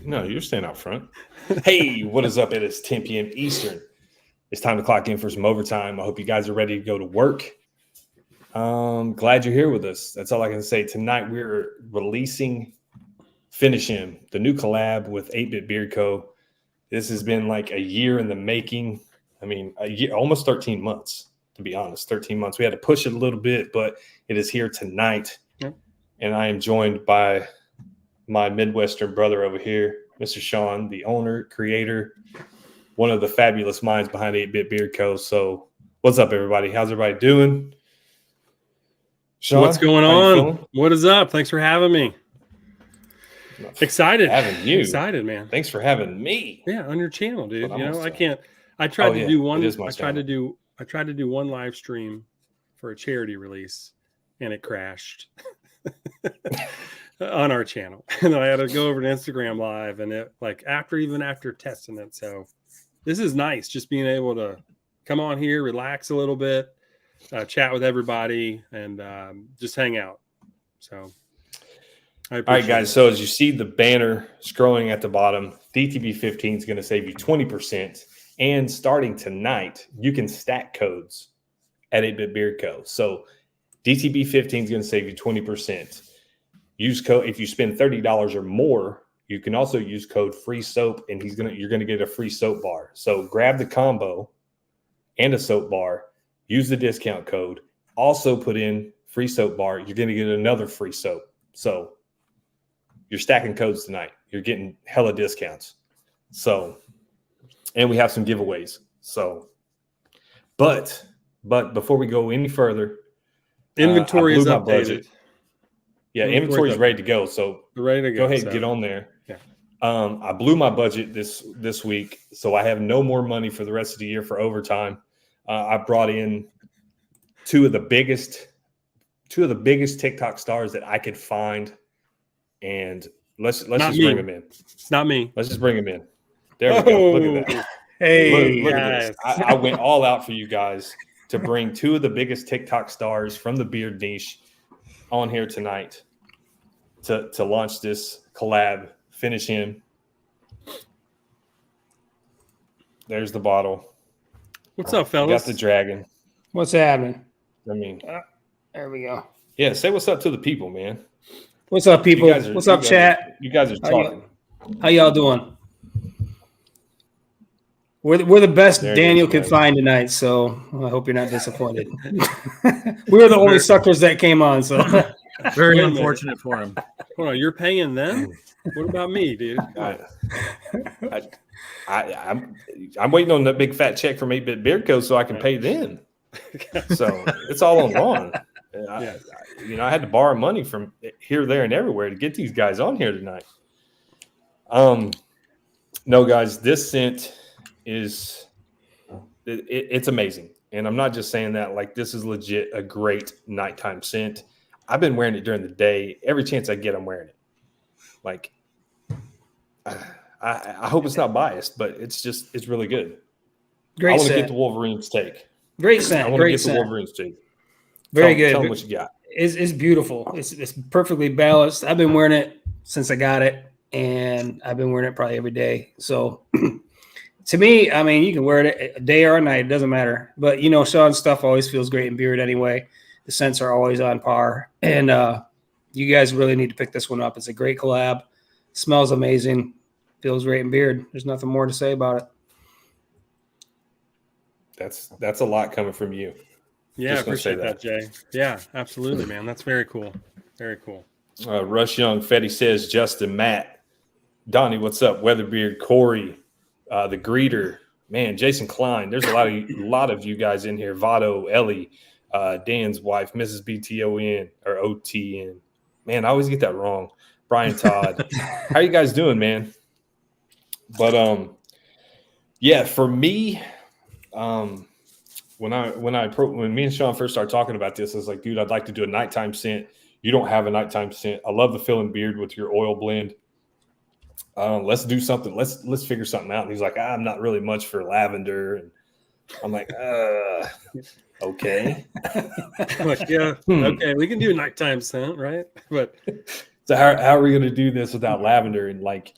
No, you're staying out front. Hey, what is up? It is 10 p.m. Eastern. It's time to clock in for some overtime. I hope you guys are ready to go to work. Glad you're here with us. That's all I can say. Tonight we're releasing Finish Him, the new collab with 8-Bit Beard Co. This has been like a year in the making. I mean, a year, almost 13 months, to be honest. 13 months. We had to push it a little bit, but it is here tonight. Yep. And I am joined by my Midwestern brother over here, Mr. Sean, the owner, creator, one of the fabulous minds behind 8-Bit Beard Co. So what's up, everybody? How's everybody doing? Sean, what's going on? What is up? Thanks for having me. Excited. Having you. Excited, man. Thanks for having me. Yeah, on your channel, dude. You know, I tried to do one. I tried to do one live stream for a charity release and it crashed. On our channel, and then I had to go over to Instagram Live, and it even after testing it. So this is nice, just being able to come on here, relax a little bit, chat with everybody, and just hang out. So all right, guys. So as you see the banner scrolling at the bottom, DTB 15 is going to save you 20%, and starting tonight, you can stack codes at 8-Bit Beard Co. So DTB 15 is going to save you 20%. Use code if you spend $30 or more. You can also use code free soap, and you're gonna get a free soap bar. So grab the combo and a soap bar. Use the discount code. Also put in free soap bar. You're gonna get another free soap. So you're stacking codes tonight. You're getting hella discounts. So, and we have some giveaways. So, but before we go any further, inventory is updated. Yeah, inventory is ready to go. So ready to go ahead and get on there. Yeah. I blew my budget this week, so I have no more money for the rest of the year for overtime. I brought in two of the biggest TikTok stars that I could find, and let's just bring them in. It's not me. Let's just bring them in. There we go. Look at that. Hey, look at this. I went all out for you guys to bring two of the biggest TikTok stars from the beard niche on here tonight to launch this collab. Finish Him. There's the bottle. What's up, fellas? Got the dragon. What's happening? I mean, there we go. Yeah, say what's up to the people, man. What's up, people? What's up, chat? You guys are talking. How y'all doing? We're the best Daniel could find tonight, so I hope you're not disappointed. We were the only suckers that came on, so very unfortunate for him. Hold on, you're paying them? What about me, dude? I'm waiting on that big fat check from 8-Bit Beard Co. so I can pay them. So it's all on Ron. I had to borrow money from here, there, and everywhere to get these guys on here tonight. No, guys, this scent is it's amazing, and I'm not just saying that. Like, this is legit a great nighttime scent. I've been wearing it during the day. Every chance I get, I'm wearing it. Like, I hope it's not biased, but it's really good. Great. I want to get the Wolverine's take. Great scent. I want to get the Wolverine's take. Very good. Tell them what you got. It's beautiful. It's perfectly balanced. I've been wearing it since I got it, and I've been wearing it probably every day. So to me, I mean, you can wear it a day or a night. It doesn't matter. But, Sean's stuff always feels great in beard anyway. The scents are always on par. And you guys really need to pick this one up. It's a great collab. Smells amazing. Feels great in beard. There's nothing more to say about it. That's a lot coming from you. Yeah, I appreciate that, Jay. Yeah, absolutely, man. That's very cool. Very cool. Rush Young, Fetty says, Justin, Matt, Donnie, what's up? Weatherbeard, Corey, the Greeter, man, Jason Klein. There's a lot of you guys in here. Vado, Ellie, Dan's wife, Mrs. BTON or OTN. Man, I always get that wrong. Brian Todd. How you guys doing, man? But yeah, for me, when me and Sean first started talking about this, I was like, dude, I'd like to do a nighttime scent. You don't have a nighttime scent. I love the filling beard with your oil blend. Let's do something. Let's figure something out. And he's like, I'm not really much for lavender. And I'm like, okay. Like, yeah, okay, we can do a nighttime scent, right? But so how are we going to do this without lavender? And like,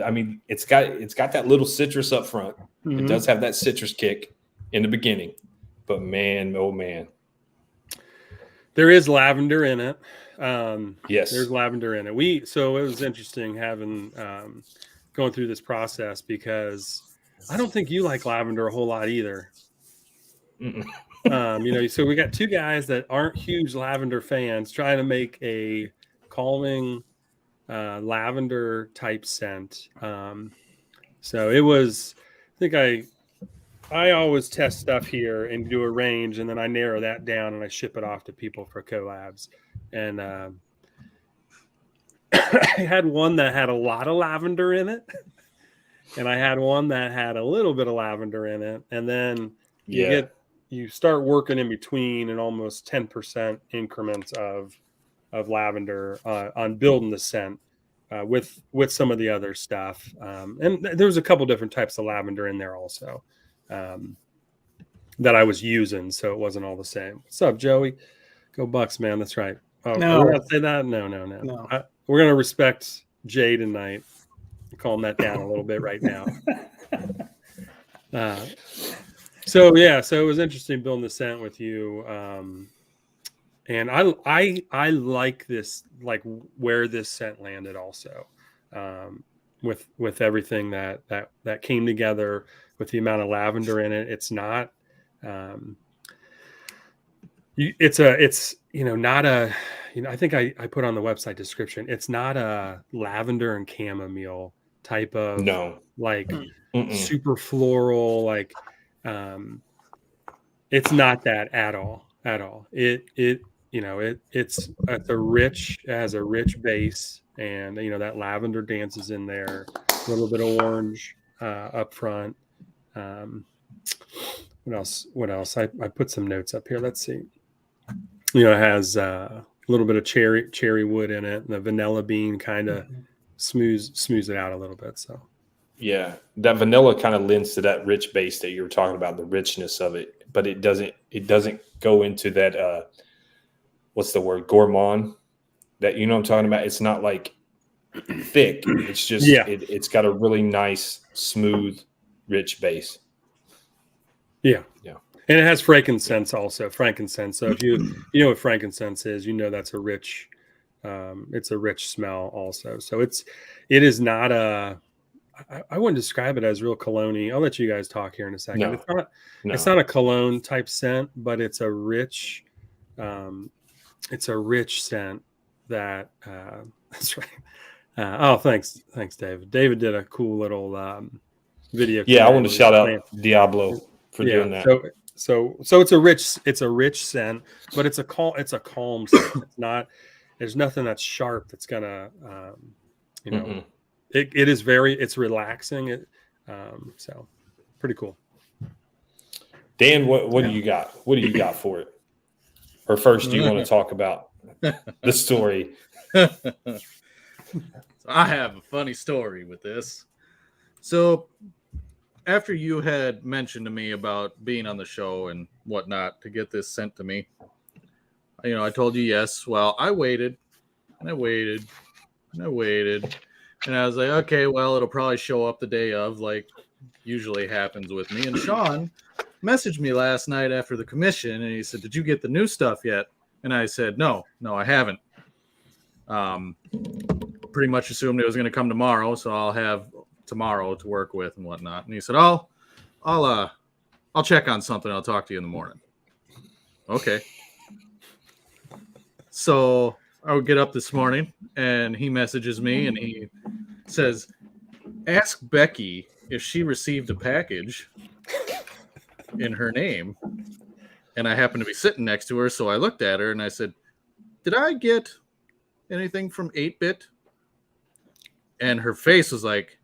I mean, it's got that little citrus up front. It does have that citrus kick in the beginning, but man, oh man, there is lavender in it. Yes, there's lavender in it. So it was interesting having going through this process because I don't think you like lavender a whole lot either. So we got two guys that aren't huge lavender fans trying to make a calming lavender type scent. So it was, I think I always test stuff here and do a range, and then I narrow that down and I ship it off to people for collabs. And I had one that had a lot of lavender in it, and I had one that had a little bit of lavender in it, and then you start working in between in almost 10% increments of lavender on building the scent with some of the other stuff. And there's a couple different types of lavender in there also that I was using, so it wasn't all the same. What's up, Joey? Go Bucks, man. That's right. Oh, No. we're gonna say that? No. We're gonna respect Jay tonight. Calm that down a little bit right now. So it was interesting building the scent with you. And I like this, like where this scent landed also, with everything that came together with the amount of lavender in it. It's not, not a, I think I put on the website description, it's not a lavender and chamomile type of super floral, like, it's not that at all. It has a rich base, and that lavender dances in there, a little bit of orange up front. What else? I put some notes up here. Let's see. It has a little bit of cherry wood in it, and the vanilla bean kind of smooths it out a little bit. So yeah, that vanilla kind of lends to that rich base that you were talking about, the richness of it, but it doesn't go into that what's the word, gourmand, that what I'm talking about. It's not like thick. It's just it's got a really nice, smooth, rich base. Yeah. And it has frankincense also. Frankincense. So if you know what frankincense is, that's a rich, it's a rich smell also. So it is not I wouldn't describe it as real cologne-y. I'll let you guys talk here in a second. No. It's not a cologne type scent, but it's a rich scent that that's right. Thanks, David. David did a cool little video. Yeah, I want to shout out Diablo for doing that. So it's a rich scent, but it's a calm scent. It's not, there's nothing that's sharp that's gonna it is it's relaxing. So pretty cool. Dan, what do you got? What do you got for it? Or first, do you want to talk about the story? I have a funny story with this. So after you had mentioned to me about being on the show and whatnot to get this sent to me, I told you yes. Well, I waited and I waited and I waited. And I was like, okay, well, it'll probably show up the day of, like usually happens with me. And Sean messaged me last night after the commission, and he said, did you get the new stuff yet? And I said, no, I haven't. Pretty much assumed it was going to come tomorrow, so I'll have tomorrow to work with and whatnot. And he said, I'll check on something. I'll talk to you in the morning. Okay. So I would get up this morning, and he messages me, and he says, ask Becky if she received a package in her name. And I happened to be sitting next to her, so I looked at her, and I said, did I get anything from 8-Bit? And her face was like,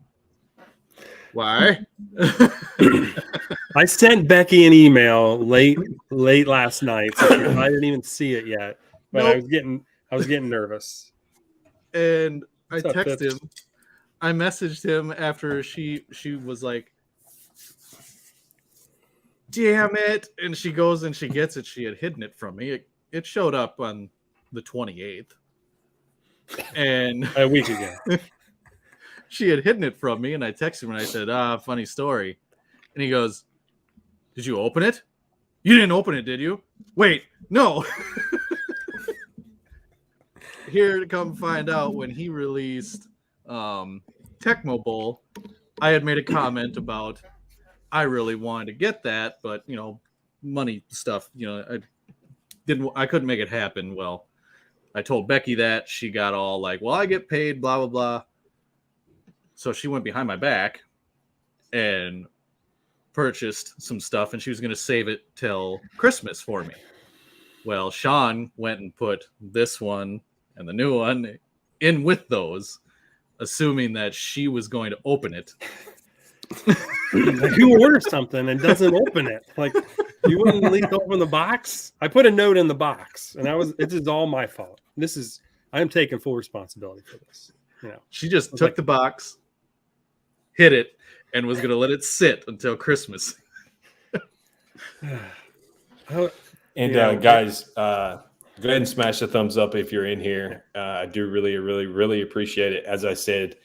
why? I sent Becky an email late last night, so I didn't even see it yet. But nope. I was getting nervous. And I texted him. I messaged him after she was like, damn it. And she goes and she gets it. She had hidden it from me. It showed up on the 28th. And a week ago. she had hidden it from me, and I texted him and I said, funny story. And he goes, did you open it? You didn't open it, did you? Wait, no. Here to come find out, when he released Tecmo Bowl, I had made a comment about I really wanted to get that, but money stuff, I couldn't make it happen. Well, I told Becky that. She got all like, well, I get paid, blah, blah, blah. So she went behind my back and purchased some stuff, and she was going to save it till Christmas for me. Well, Sean went and put this one and the new one in with those, assuming that she was going to open it. Like, who orders something and doesn't open it? Like, you wouldn't at least open the box? I put a note in the box, and it is all my fault. I am taking full responsibility for this. She just took the box, hid it, and was going to let it sit until Christmas. And guys, go ahead and smash the thumbs up if you're in here. I do really, really, really appreciate it. As I said,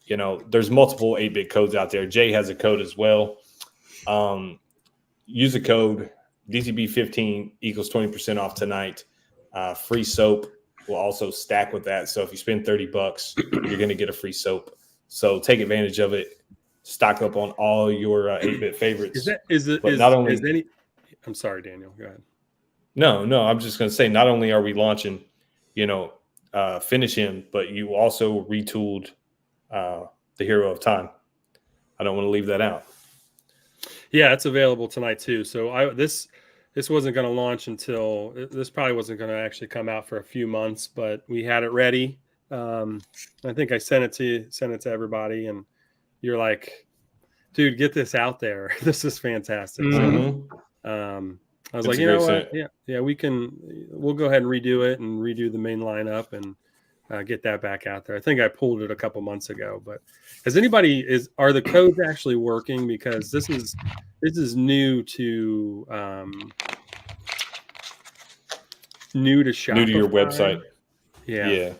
there's multiple 8-bit codes out there. Jay has a code as well. Use the code DTB15 equals 20% off tonight. Free soap will also stack with that. So if you spend $30, you're going to get a free soap. So take advantage of it. Stock up on all your 8-bit favorites. I'm sorry, Daniel. Go ahead. No. I'm just going to say, not only are we launching, Finish Him, but you also retooled the Hero of Time. I don't want to leave that out. Yeah, it's available tonight too. So this wasn't going to launch until this probably wasn't going to actually come out for a few months, but we had it ready. I think I sent it to everybody, and you're like, dude, get this out there. This is fantastic. Mm-hmm. So, I was like, you know what? Yeah, we'll go ahead and redo it and redo the main lineup and get that back out there. I think I pulled it a couple months ago, but are the codes actually working? Because this is new to Shopify. New to your website. Yeah.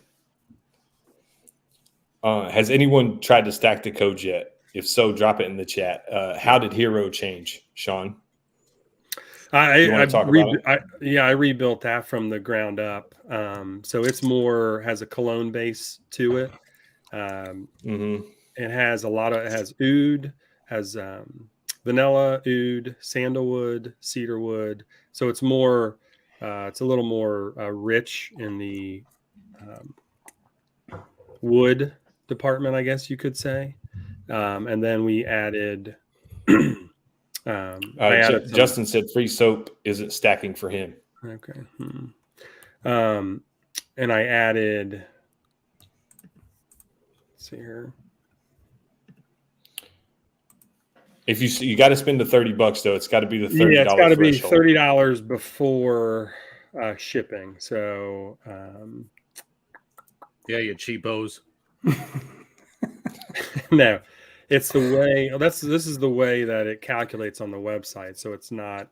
Has anyone tried to stack the codes yet? If so, drop it in the chat. How did Hero change, Sean? I rebuilt that from the ground up. So it's has a cologne base to it. It has it has oud, has vanilla, oud, sandalwood, cedarwood. So it's more, it's a little more rich in the wood department, I guess you could say. And then we added. Justin said free soap isn't stacking for him. Okay. And I added. Let's see here. If you got to spend the $30 though, it's got to be the $30. Yeah, it's got to be $30 before shipping. So. Yeah, you cheapos. No. It's the way this is the way that it calculates on the website. So it's not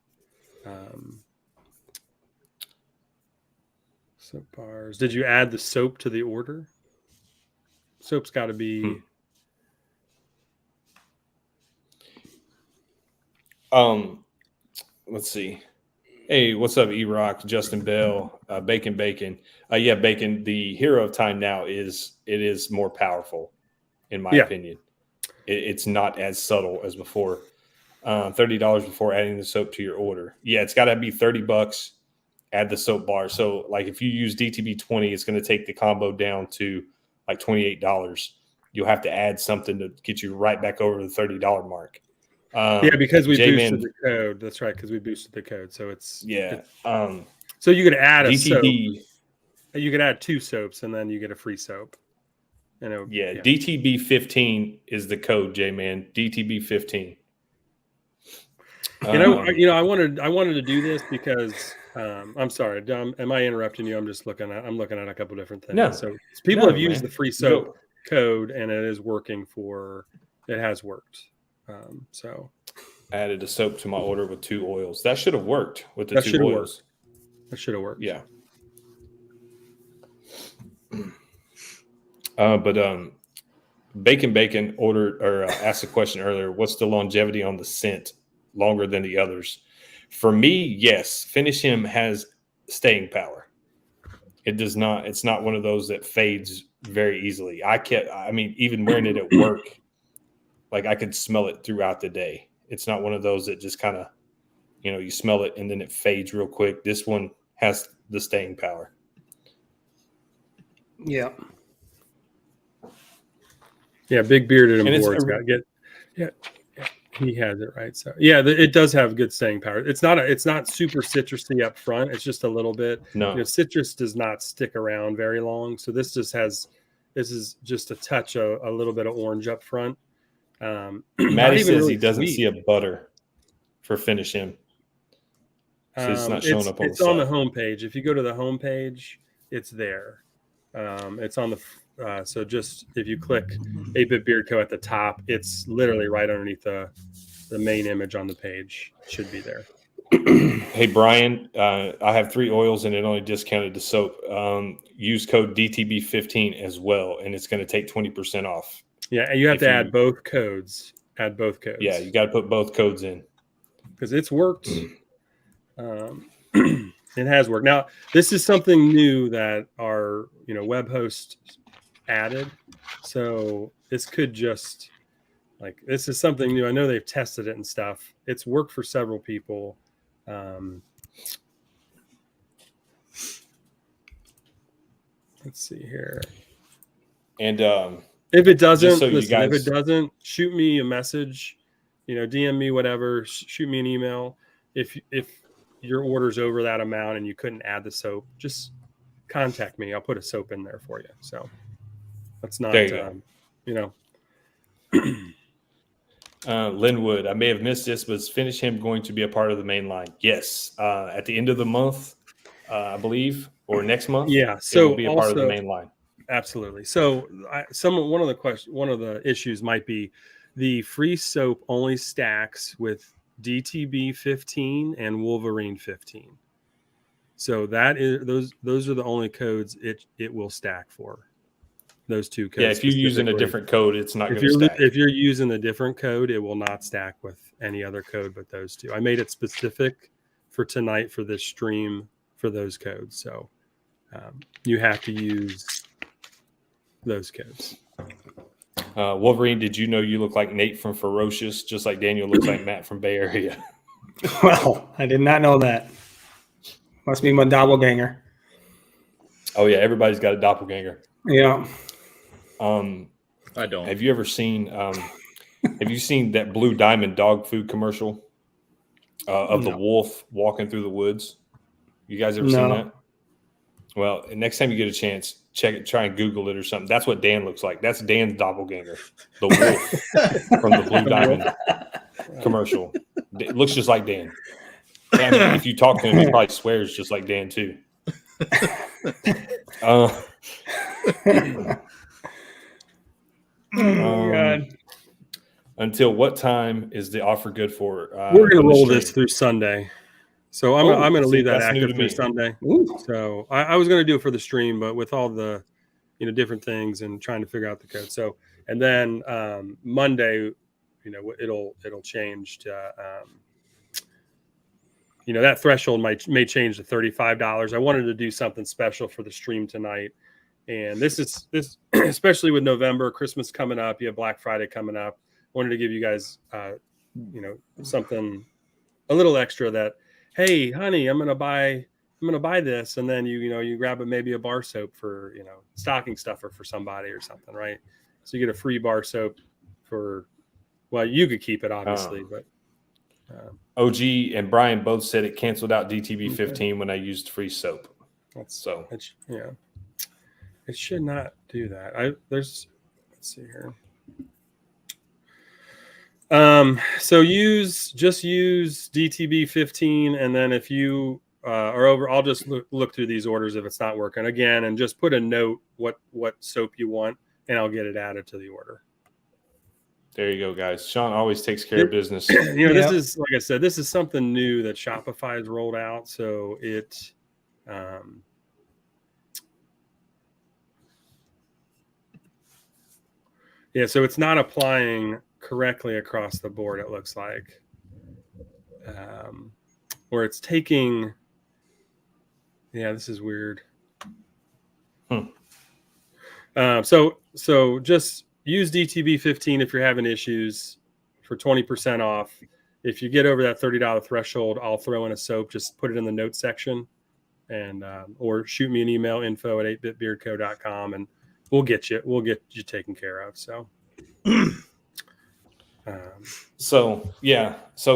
soap bars. Did you add the soap to the order? Soap's got to be. Let's see. Hey, what's up, E-Rock, Justin Bell, Bacon. Yeah, Bacon. The Hero of Time now is more powerful, in my opinion. It's not as subtle as before. $30 before adding the soap to your order. Yeah, it's got to be $30. Add the soap bar. So, like, if you use DTB 20, it's going to take the combo down to like $28. You'll have to add something to get you right back over the $30 mark. Because we boosted the code. That's right, because we boosted the code. So it's so you could add a DTB. soap. You could add 2 soaps, and then you get a free soap. DTB 15 is the code, J-Man. DTB 15. I wanted to do this because I'm sorry, Dom, am I interrupting you? I'm looking at a couple different things. No. So people have used the free soap code, and it is working it has worked. So added a soap to my order with 2 oils. That should have worked with the 2 oils. That should have worked. Yeah. But Bacon ordered or asked a question earlier. What's the longevity on the scent? Longer than the others? For me, yes. Finish Him has staying power. It does not. It's not one of those that fades very easily. Even wearing it at work, like I could smell it throughout the day. It's not one of those that just kind of, you smell it and then it fades real quick. This one has the staying power. Yeah. Yeah, big bearded and boards got get. Yeah, he has it right. So yeah, it does have good staying power. It's not super citrusy up front. It's just a little bit. No, citrus does not stick around very long. So this is just a touch a little bit of orange up front. Matty says really he doesn't see a butter for Finish Him. So it's not showing up on the side. It's on the homepage. If you go to the homepage, it's there. It's on the so just if you click 8-Bit Beard Co. at the top, it's literally right underneath the main image on the page. It should be there. Hey Brian, I have 3 oils and it only discounted the soap. Use code DTB15 as well, and it's going to take 20% off. Yeah, and you have to add both codes. Add both codes. Yeah, you got to put both codes in because it's worked. It has worked. Now, this is something new that our web host added. So this could just this is something new. I know they've tested it and stuff. It's worked for several people. Let's see here. And if it doesn't, so if it doesn't, shoot me a message. DM me, whatever. Shoot me an email. If your order's over that amount and you couldn't add the soap, just contact me. I'll put a soap in there for you. So that's not, Linwood, I may have missed this, but is Finish Him going to be a part of the main line? Yes. At the end of the month, I believe, or next month. Yeah. So it will be a part of the main line. Absolutely. So one of the issues might be the free soap only stacks with DTB 15 and Wolverine 15. So that is those are the only codes it will stack for. Those 2 codes. Yeah, if you're using a different code, it's not going to stack. If you're using a different code, it will not stack with any other code but those 2. I made it specific for tonight for this stream for those codes. So you have to use those codes. Wolverine, did you know you look like Nate from Ferocious, just like Daniel looks like Matt from Bay Area? Well, I did not know that. Must be my doppelganger. Oh yeah, everybody's got a doppelganger. Yeah. I don't. Have you ever seen? Have you seen that Blue Diamond dog food commercial of the wolf walking through the woods? You guys ever seen that? Well, next time you get a chance, check it. Try and Google it or something. That's what Dan looks like. That's Dan's doppelganger, the wolf from the Blue Diamond commercial. It looks just like Dan. I mean, if you talk to him, he probably swears just like Dan too. God. Until what time is the offer good for? We're going to roll this through Sunday. So I'm going to leave that active through Sunday. Ooh. So I was going to do it for the stream, but with all the, different things and trying to figure out the code. So, and then Monday, it'll change to, that threshold may change to $35. I wanted to do something special for the stream tonight. And this especially with November, Christmas coming up, you have Black Friday coming up. Wanted to give you guys, something a little extra that, hey, honey, I'm gonna buy this, and then you grab maybe a bar soap for stocking stuffer for somebody or something, right? So you get a free bar soap for, well, you could keep it obviously, but OG and Brian both said it canceled out DTB 15 when I used free soap. It should not do that. Let's see here. So use DTB 15, and then if you are over, I'll just look through these orders if it's not working again, and just put a note what soap you want, and I'll get it added to the order. There you go, guys. Sean always takes care of business. This is, like I said, this is something new that Shopify has rolled out, so it. Yeah, so it's not applying correctly across the board, it looks like. Or it's taking... Yeah, this is weird. So just use DTB 15 if you're having issues for 20% off. If you get over that $30 threshold, I'll throw in a soap. Just put it in the notes section, and or shoot me an email, info@8bitbeardco.com, and we'll get you taken care of. So, so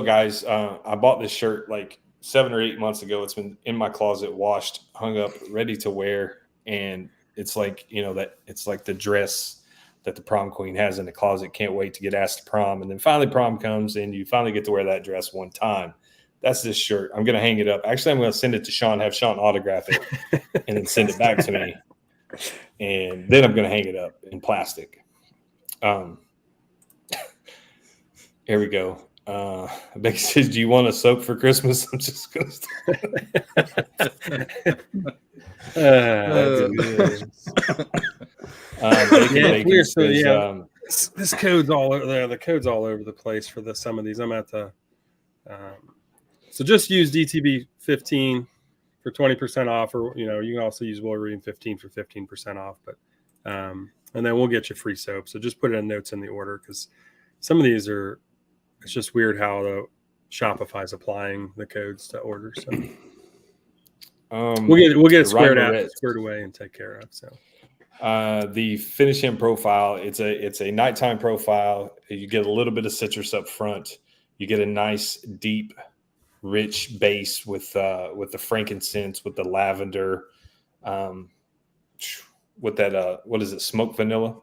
guys, I bought this shirt like 7 or 8 months ago. It's been in my closet, washed, hung up, ready to wear, and it's like, that it's like the dress that the prom queen has in the closet. Can't wait to get asked to prom, and then finally prom comes, and you finally get to wear that dress one time. That's this shirt. I'm gonna hang it up. Actually, I'm gonna send it to Sean, have Sean autograph it, and then send it back to me, and then I'm gonna hang it up in plastic. Here we go. Becky says, "Do you want a soap for Christmas?" I'm just gonna. This code's all over there. The code's all over the place for some of these. I'm at the. So just use DTB 15 for 20% off, or you can also use Wolverine 15 for 15% off. But and then we'll get you free soap. So just put it in notes in the order, because some of these are. It's just weird how the Shopify's applying the codes to order. So we'll get it squared away and take care of. So the Finish Him profile, it's a nighttime profile. You get a little bit of citrus up front. You get a nice deep, rich base with the frankincense, with the lavender, with that what is it, smoked vanilla?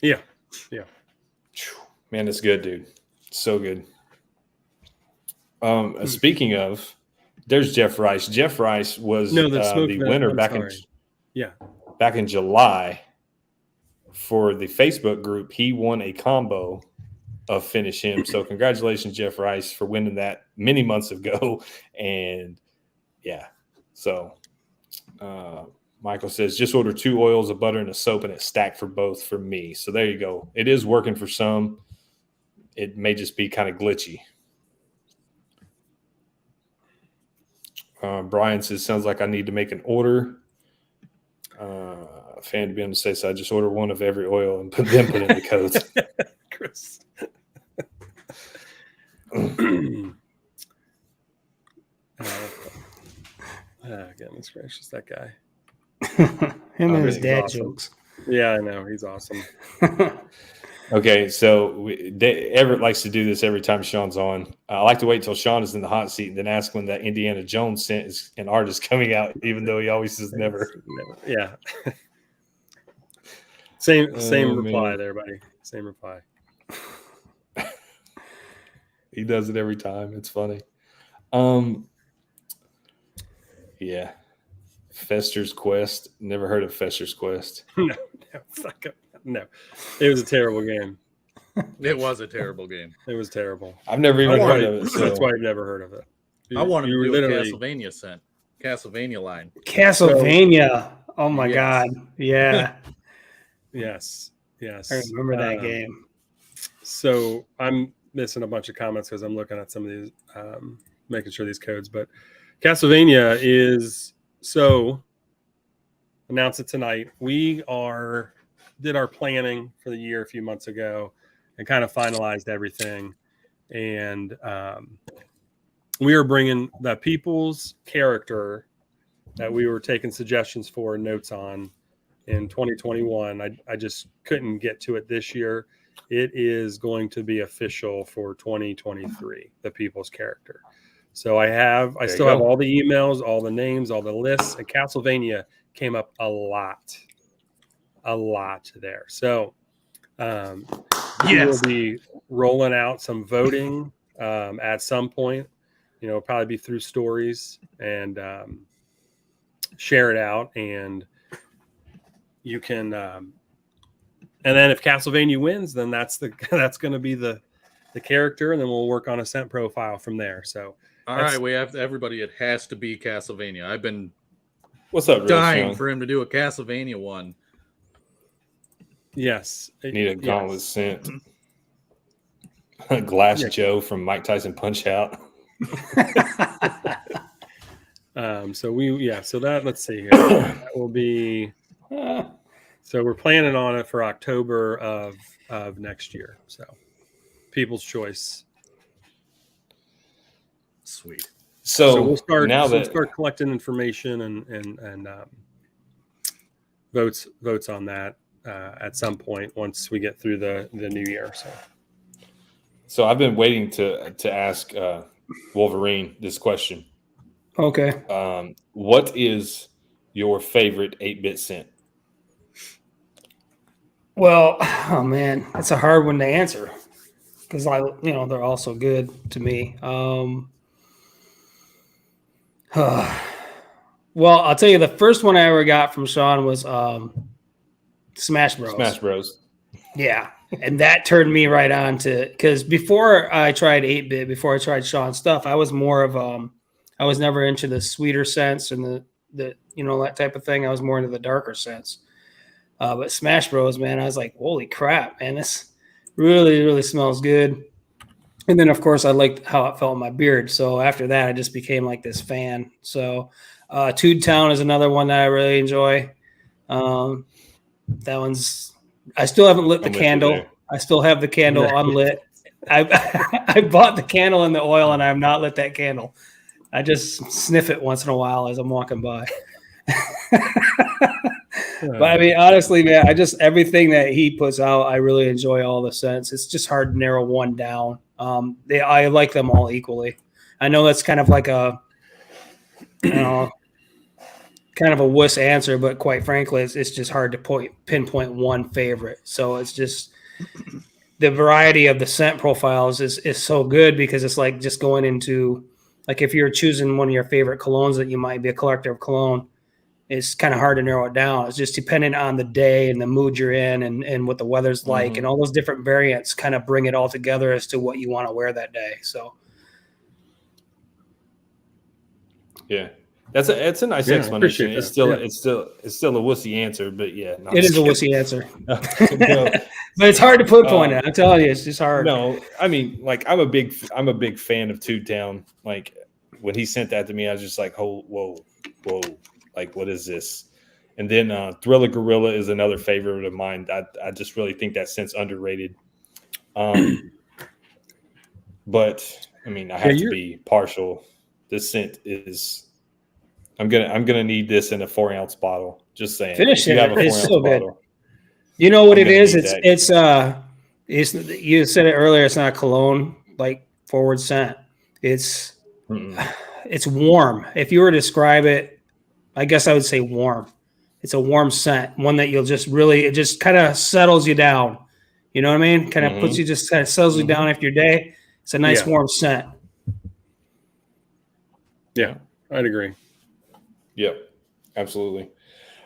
Yeah. Man, it's good, dude. So good. Speaking of, there's Jeff Rice. Jeff Rice was the winner back in July for the Facebook group. He won a combo of Finish Him. So congratulations, Jeff Rice, for winning that many months ago. And yeah, so Michael says, just order 2 oils, a butter, and a soap, and it's stacked for both for me. So there you go. It is working for some. It may just be kind of glitchy. Brian says, sounds like I need to make an order. Fan to be able to say, so I just order one of every oil and put in the codes. Chris. Goodness gracious, that guy. Him and his dad awesome. jokes. Yeah, I know. He's awesome. Okay, so Everett likes to do this every time Sean's on. I like to wait till Sean is in the hot seat and then ask when that Indiana Jones scent is an artist coming out, even though he always says never. Yeah. Same reply there, buddy. Same reply. He does it every time. It's funny. Yeah. Fester's Quest. Never heard of Fester's Quest. No. It was a terrible game. It was a terrible game. It was terrible. I've never even heard of it. So. That's why I've never heard of it. I wanted to do a Castlevania scent. Castlevania line. Castlevania. Oh my God. Yeah. Yes. I remember that game. So I'm missing a bunch of comments because I'm looking at some of these, making sure these codes. But Castlevania is announce it tonight. We did our planning for the year a few months ago and kind of finalized everything. And we are bringing the people's character that we were taking suggestions for and notes on in 2021. I just couldn't get to it this year. It is going to be official for 2023, the people's character. So I still have all the emails, all the names, all the lists, and Castlevania came up a lot there. So we will be rolling out some voting at some point. Probably be through stories and share it out, and you can. And then if Castlevania wins, then that's going to be the character, and then we'll work on a scent profile from there. So. All right, we have everybody. It has to be Castlevania. I've been what's up, dying for him to do a Castlevania one. Yes. Need a gauntlet scent. Glass Joe from Mike Tyson Punch Out. So that, let's see here. That will be, so we're planning on it for October of next year. So People's Choice. Sweet. So we'll start collecting information and votes on that at some point once we get through the new year. So I've been waiting to ask Wolverine this question. Okay. What is your favorite 8-bit scent? Well, oh man, that's a hard one to answer because they're all so good to me. Well, I'll tell you, the first one I ever got from Sean was Smash Bros. Smash Bros. Yeah, and that turned me right on to, because before I tried 8-bit, before I tried Sean's stuff, I was more of I was never into the sweeter scents and the that type of thing. I was more into the darker scents. But Smash Bros, man, I was like, holy crap, man, this really, really smells good. And then, of course, I liked how it felt in my beard. So after that, I just became like this fan. So Tood Town is another one that I really enjoy. That one's, I still haven't lit the candle. I still have the candle unlit. I bought the candle and the oil, and I have not lit that candle. I just sniff it once in a while as I'm walking by. But I mean, honestly, man, everything that he puts out, I really enjoy all the scents. It's just hard to narrow one down. I like them all equally. I know that's kind of like a, kind of a wuss answer, but quite frankly, it's just hard to pinpoint one favorite. So it's just the variety of the scent profiles is so good, because it's like just going into, like, if you're choosing one of your favorite colognes that you might be a collector of cologne, it's kind of hard to narrow it down. It's just depending on the day and the mood you're in and what the weather's like, and all those different variants kind of bring it all together as to what you want to wear that day. So, yeah, it's a nice explanation. It's still a wussy answer, but yeah, it is a wussy answer. But it's hard to pinpoint it. I'm telling you, it's just hard. No, I mean, like, I'm a big fan of Tood Town. Like, when he sent that to me, I was just like, whoa. Like, what is this? And then Thriller Gorilla is another favorite of mine. I just really think that scent's underrated. But I mean, I have to be partial. This scent is. I'm gonna need this in a 4-ounce bottle. Just saying. Finish it. It's so good. Bottle, you know what it is? It's you said it earlier. It's not cologne like forward scent. It's warm. If you were to describe it, I guess I would say warm. It's a warm scent, one that you'll just really, it just kind of settles you down. You know what I mean? Kind of puts you, just kind of settles you down after your day. It's a nice warm scent. Yeah, I'd agree. Yep, absolutely.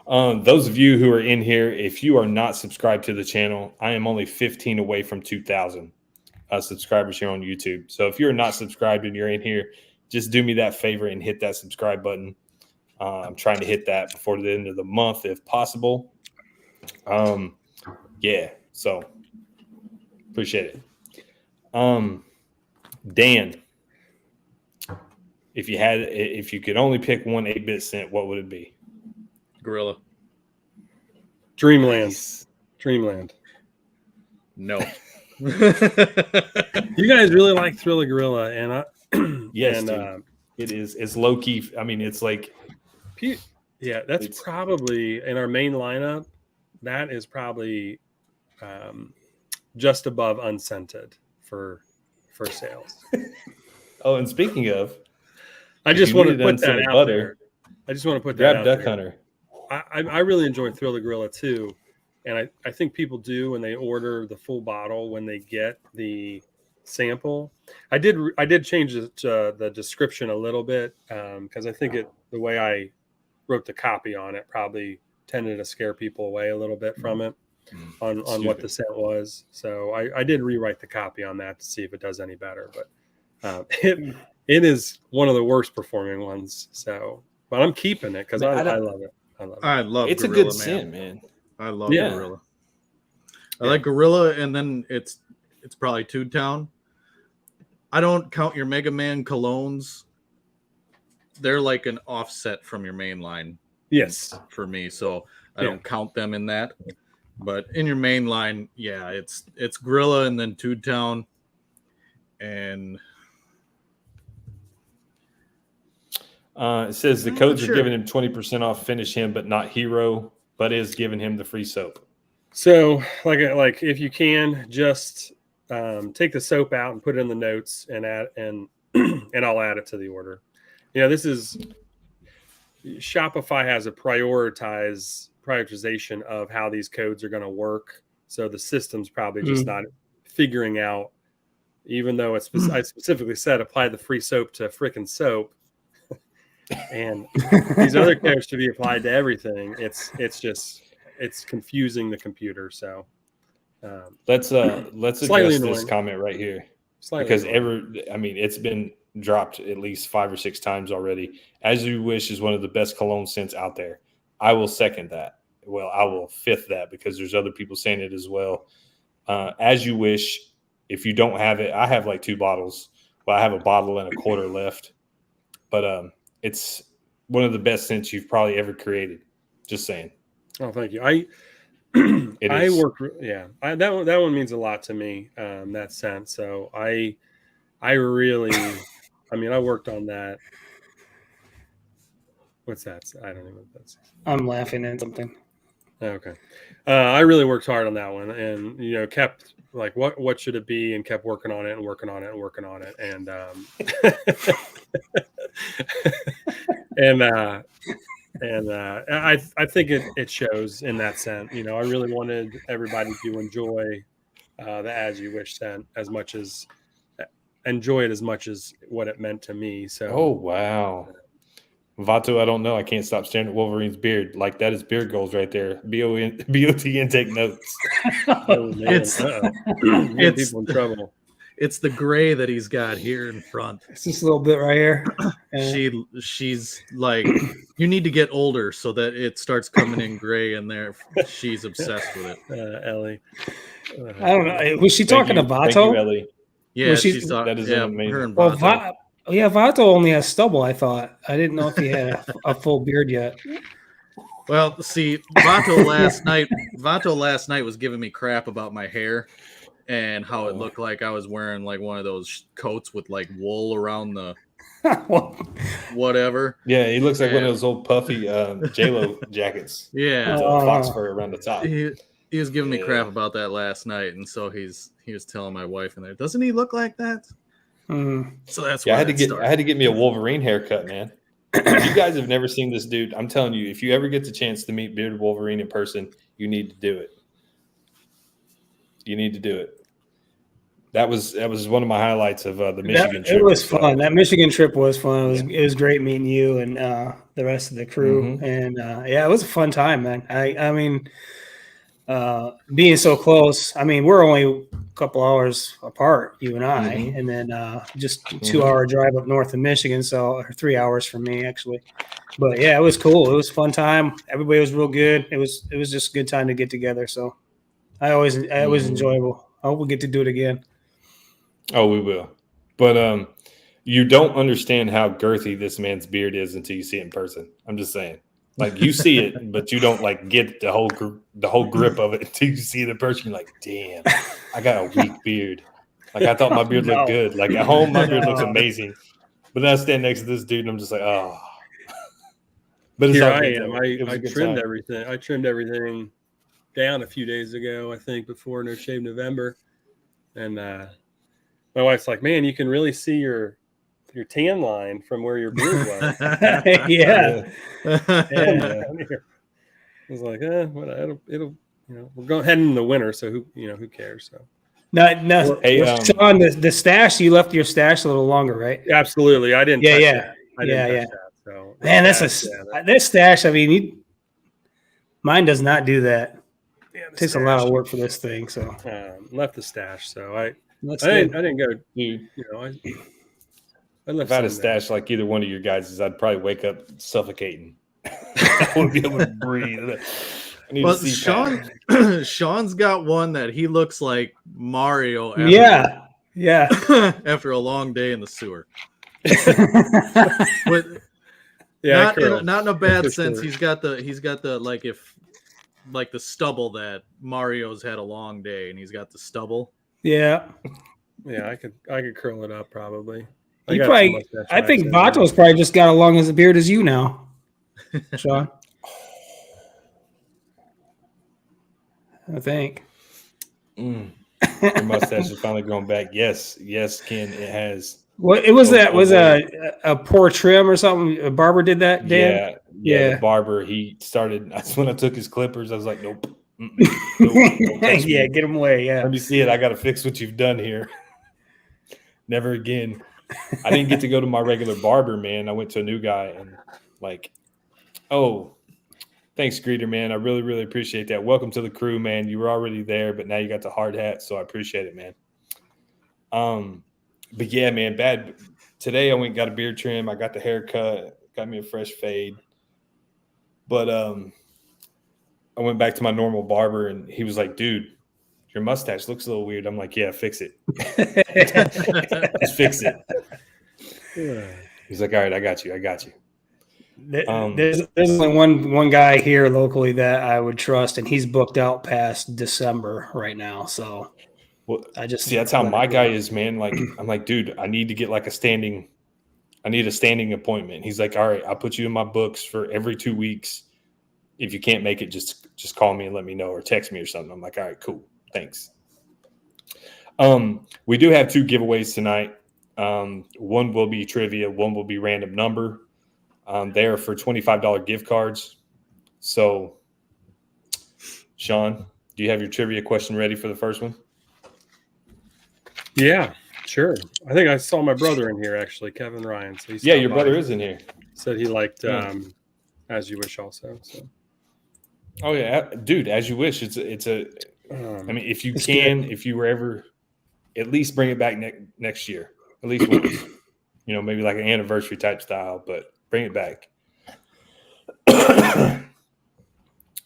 Those of you who are in here, if you are not subscribed to the channel, I am only 15 away from 2,000 subscribers here on YouTube. So if you're not subscribed and you're in here, just do me that favor and hit that subscribe button. I'm trying to hit that before the end of the month, if possible. So appreciate it. Dan, if you could only pick one 8-bit scent, what would it be? Gorilla. Dreamland. Dreamland. No. You guys really like Thriller Gorilla, and yes, and, it's low key. I mean, it's like. Yeah, that's probably in our main lineup. That is probably just above unscented for sales. Oh, and speaking of, I just want to put that out there. I just want to put that out there. Grab Duck Hunter. I really enjoy Thriller Gorilla too, and I think people do when they order the full bottle when they get the sample. I did change the description a little bit because I think the way I wrote the copy on it probably tended to scare people away a little bit from it on what the scent was. So I did rewrite the copy on that to see if it does any better, but it is one of the worst performing ones. So, but I'm keeping it because I love it. I love it's Gorilla, a good scent, man. I love Gorilla. I like Gorilla, and then it's probably Toontown. I don't count your Mega Man colognes. They're like an offset from your main line. Yes. For me, so I don't count them in that. But in your main line, it's Gorilla and then Toontown. And it says the codes are giving him 20% off Finish Him, but not Hero, but is giving him the free soap. So like if you can just take the soap out and put it in the notes and add and I'll add it to the order. This is Shopify has a prioritization of how these codes are going to work. So the system's probably just not figuring out, even though I specifically said apply the free soap to frickin' soap. And these other codes to be applied to everything. It's confusing the computer. So let's address this comment right here. Because it's been dropped at least 5 or 6 times already. As You Wish is one of the best cologne scents out there. I will second that. Well, I will fifth that because there's other people saying it as well. As You Wish, if you don't have it, I have like 2 bottles. Well, I have a bottle and a quarter left. But it's one of the best scents you've probably ever created. Just saying. Oh, thank you. That one means a lot to me. That scent. So I really, I worked on that. What's that? I don't know what that's. I'm laughing at something. Okay. I really worked hard on that one and, kept like, what should it be? And kept working on it and working on it and working on it. And, I think it shows in that scent. I really wanted everybody to enjoy the As You Wish scent enjoy it as much as what it meant to me. So, oh wow, Vato, I don't know. I can't stop staring at Wolverine's beard. Like that is beard goals right there. BOT intake notes. It's people in trouble. It's the gray that he's got here in front. It's this little bit right here. She's like, you need to get older so that it starts coming in gray in there. She's obsessed with it. Ellie. I don't know. Was she talking to Vato? Thank you, Ellie. Yeah, she's that is amazing. Her and Vato. Vato only has stubble, I thought. I didn't know if he had a full beard yet. Well, see, Vato last night was giving me crap about my hair and how it looked like I was wearing like one of those coats with like wool around the whatever. Yeah, he looks like one of those old puffy J-Lo jackets. Yeah. Fox fur around the top. He was giving me crap about that last night, and so he was telling my wife in there, doesn't he look like that? So that's why I had to get me a Wolverine haircut, man. If you guys have never seen this dude, I'm telling you, if you ever get the chance to meet Bearded Wolverine in person, you need to do it. You need to do it. That was one of my highlights of the Michigan trip. It was fun. That Michigan trip was fun. It was great meeting you and the rest of the crew. And it was a fun time, man. I mean, being so close. I mean, we're only a couple hours apart, you and I, and then just 2-hour drive up north of Michigan, so 3 hours from me actually. But yeah, it was cool. It was a fun time. Everybody was real good. It was just a good time to get together. So it was enjoyable. I hope we get to do it again. Oh, we will. But you don't understand how girthy this man's beard is until you see it in person. I'm just saying. Like you see it, but you don't like get the whole grip of it until you see the person. You're like, damn, I got a weak beard. Like I thought my beard looked good. Like at home, my beard looks amazing. But then I stand next to this dude, and I'm just like, oh. But here I am. I trimmed everything. I trimmed everything down a few days ago, I think, before No Shave November, and my wife's like, "Man, you can really see your tan line from where your beard was." Yeah. I was like, it'll we're heading in the winter, so who cares? So no. Hey, Sean, the stash, you left your stash a little longer, right? Absolutely. I didn't. Yeah. That, so man, this stash. I mean, mine does not do that. Yeah, it takes a lot of work for this thing. So left the stash. So I didn't go. If I had a stash like either one of your guys', I'd probably wake up suffocating. I wouldn't be able to breathe. I need Well, to see Sean's got one that he looks like Mario. After, Yeah. after a long day in the sewer. Yeah. But Yeah, not in a bad For sense. sure. He's got the like the stubble that Mario's had a long day, and he's got the stubble. Yeah, I could curl it up probably. I You got probably, some mustache I think wax in there. Vato's probably just got as long as a beard as you now, Sean. I think. Your mustache is finally growing back. Yes, Ken, it has. What it was Oh, that oh, was boy. a poor trim or something. A barber did that, Dan. Yeah. The Yeah. barber, he started. That's when I took his clippers. I was like, nope, don't touch Yeah, me. get him away. Yeah. Let me see it. I got to fix what you've done here. Never again. I didn't get to go to my regular barber, man. I went to a new guy and like, oh, thanks, Greeter, man. I really, really appreciate that. Welcome to the crew, man. You were already there, but now you got the hard hat, so I appreciate it, man. But yeah, man, bad. Today I went and got a beard trim. I got the haircut, got me a fresh fade. But I went back to my normal barber and he was like, dude, your mustache looks a little weird. I'm like, yeah, fix it. Just fix it. Yeah. He's like, all right, I got you. There's only one guy here locally that I would trust, and he's booked out past December right now. So Well, I just see, that's how my guy is, man. Like, I'm like, dude, I need to get like a standing appointment. He's like, all right, I'll put you in my books for every 2 weeks. If you can't make it, just call me and let me know or text me or something. I'm like, all right, cool. Thanks. We do have 2 giveaways tonight. One will be trivia. One will be random number. They are for $25 gift cards. So, Sean, do you have your trivia question ready for the first one? Yeah, sure. I think I saw my brother in here actually, Kevin Ryan. So Yeah, your brother is in here. Said he liked As You Wish also. So. Oh yeah, dude, As You Wish. It's a. I mean, if you can, if you were ever, at least bring it back next year, at least once. You know, maybe like an anniversary type style, but bring it back.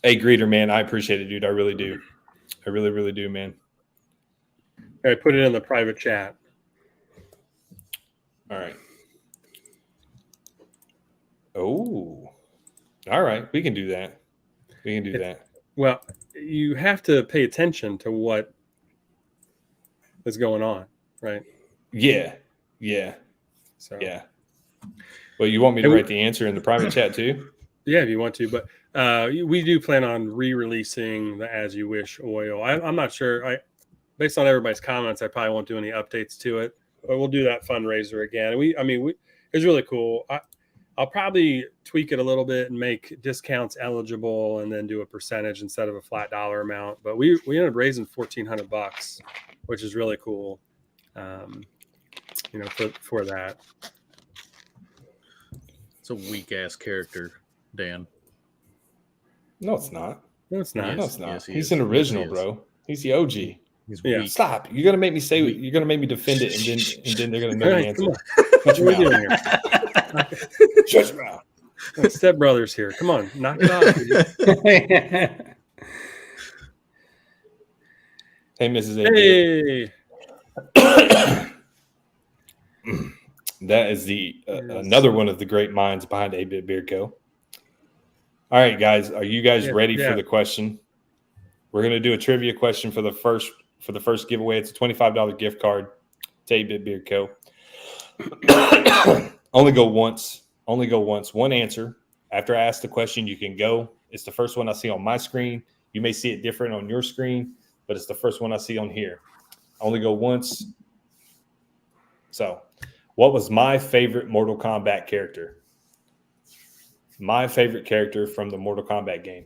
Hey, Greeter, man, I appreciate it, dude. I really do. I really, really do, man. I put it in the private chat. All right. Oh, all right. We can do that. Well, you have to pay attention to what is going on, right? Yeah. So Yeah. Well, you want me to write the answer in the private chat too? Yeah, if you want to, but we do plan on re-releasing the As You Wish oil. I'm not sure. Based on everybody's comments, I probably won't do any updates to it, but we'll do that fundraiser again. It's really cool. I'll probably tweak it a little bit and make discounts eligible, and then do a percentage instead of a flat dollar amount. But we ended up raising $1,400, which is really cool. For that. It's a weak ass character, Dan. No, it's not. No, it's not. No, it's not. Yes, He's an original, bro. He's the OG. He's Yeah. weak. Stop! You're gonna make me say. You're gonna make me defend it, and then they're gonna know All the right, answer. come on. Shut What your are we doing mouth. here? Shut your mouth. Step brothers here. Come on, knock it off. Dude. Hey, Mrs. A. Hey. That is the another one of the great minds behind 8-Bit Beard Co. All right, guys, are you guys ready for the question? We're gonna do a trivia question for the first giveaway. It's a $25 gift card to 8-Bit Beard Co. Only go once. One answer. After I ask the question, you can go. It's the first one I see on my screen. You may see it different on your screen, but it's the first one I see on here. Only go once. So, what was my favorite Mortal Kombat character? My favorite character from the Mortal Kombat game.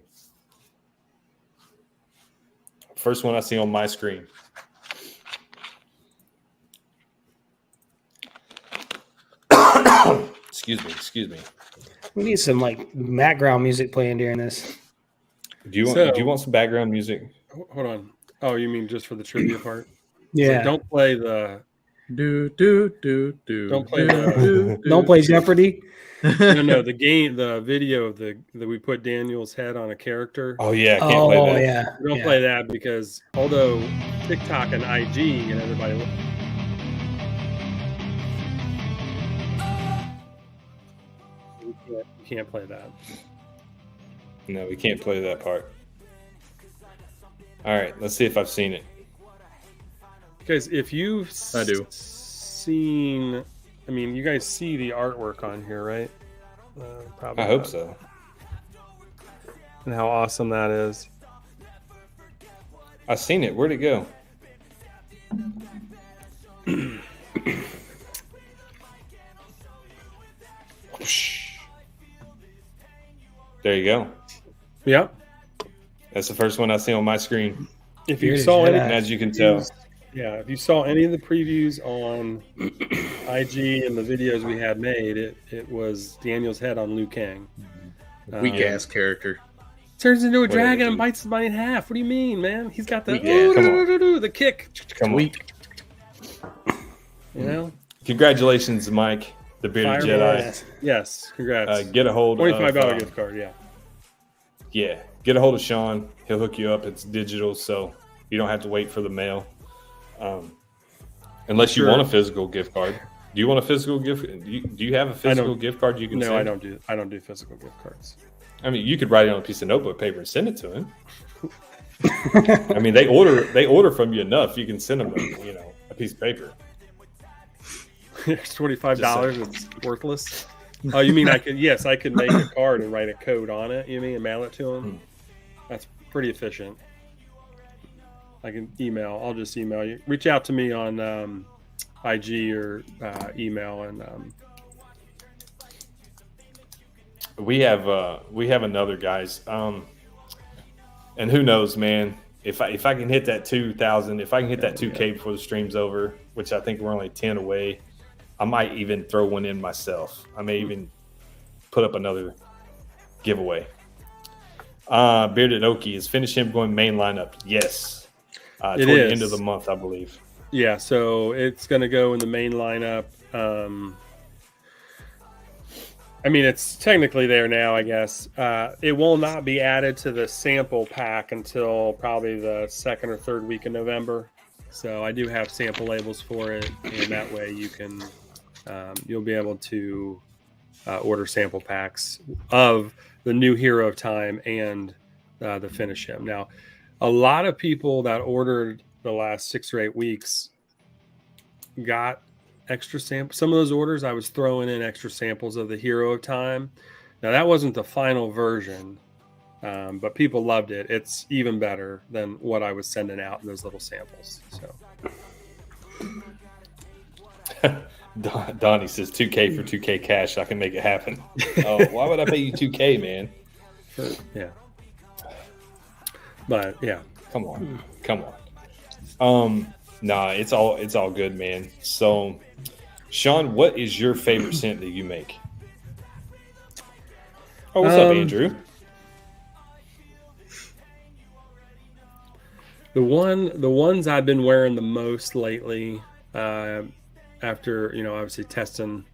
First one I see on my screen. Excuse me. We need some background music playing during this. Do you want some background music? Hold on. Oh, you mean just for the trivia part? Yeah. So don't play the Do do do do. Don't play Don't play Jeopardy. No, the video of that we put Daniel's head on a character. Oh yeah, I can't play that. Yeah. We don't play that because although TikTok and IG and everybody, we can't play that. No, we can't play that part. All right, let's see if I've seen it. Guys, if you've I do. seen, I mean, you guys see the artwork on here, right? Probably I hope not. so. And how awesome that is. I've seen it. Where'd it go? There you go. Yep. That's the first one I see on my screen. If you Here's saw that. any, And as you can tell, if you saw any of the previews on IG and the videos we had made, it was Daniel's head on Liu Kang. Weak ass character. Turns into a Whatever, dragon and dude. bites somebody in half. What do you mean, man? He's got the Weak ass. the kick. come on. You know, Congratulations, Mike, the bearded Fireman. Jedi. yes. Congrats. Get a hold $25 of gift card. Yeah. Yeah, get a hold of Sean. He'll hook you up. It's digital, so you don't have to wait for the mail. Unless you Sure. want a physical gift card. Do you want a physical gift? Do you have a physical gift card you can No, send? I don't do physical gift cards. I mean, you could write it on a piece of notebook paper and send it to him. I mean, they order from you enough. You can send them, a piece of paper. It's $25. It's worthless. Oh, you mean I could? Yes, I could make a card and write a code on it. You mean and mail it to them? That's pretty efficient. I can email. I'll just email you. Reach out to me on IG or email, and We have another, guys. And who knows, man? If I can hit that 2,000, if I can hit that 2K before the stream's over, which I think we're only 10 away, I might even throw one in myself. I may even put up another giveaway. Bearded Okie, is Finish Him going main lineup? Yes. Toward the end of the month, I believe. yeah. So it's going to go in the main lineup. I mean, it's technically there now, I guess. It will not be added to the sample pack until probably the second or third week in November. So I do have sample labels for it, and that way you can, you'll be able to order sample packs of the new Hero of Time and the Finish Him. Now, a lot of people that ordered the last 6 or 8 weeks got extra samples. Some of those orders I was throwing in extra samples of the Hero of Time. Now that wasn't the final version, but people loved it. It's even better than what I was sending out in those little samples. So Donnie says 2K for 2K cash. I can make it happen. Oh, why would I pay you 2K, man? yeah, but yeah, Come on. Nah, it's all good, man. So, Sean, what is your favorite scent that you make? Oh, what's up, Andrew? the ones I've been wearing the most lately, after obviously testing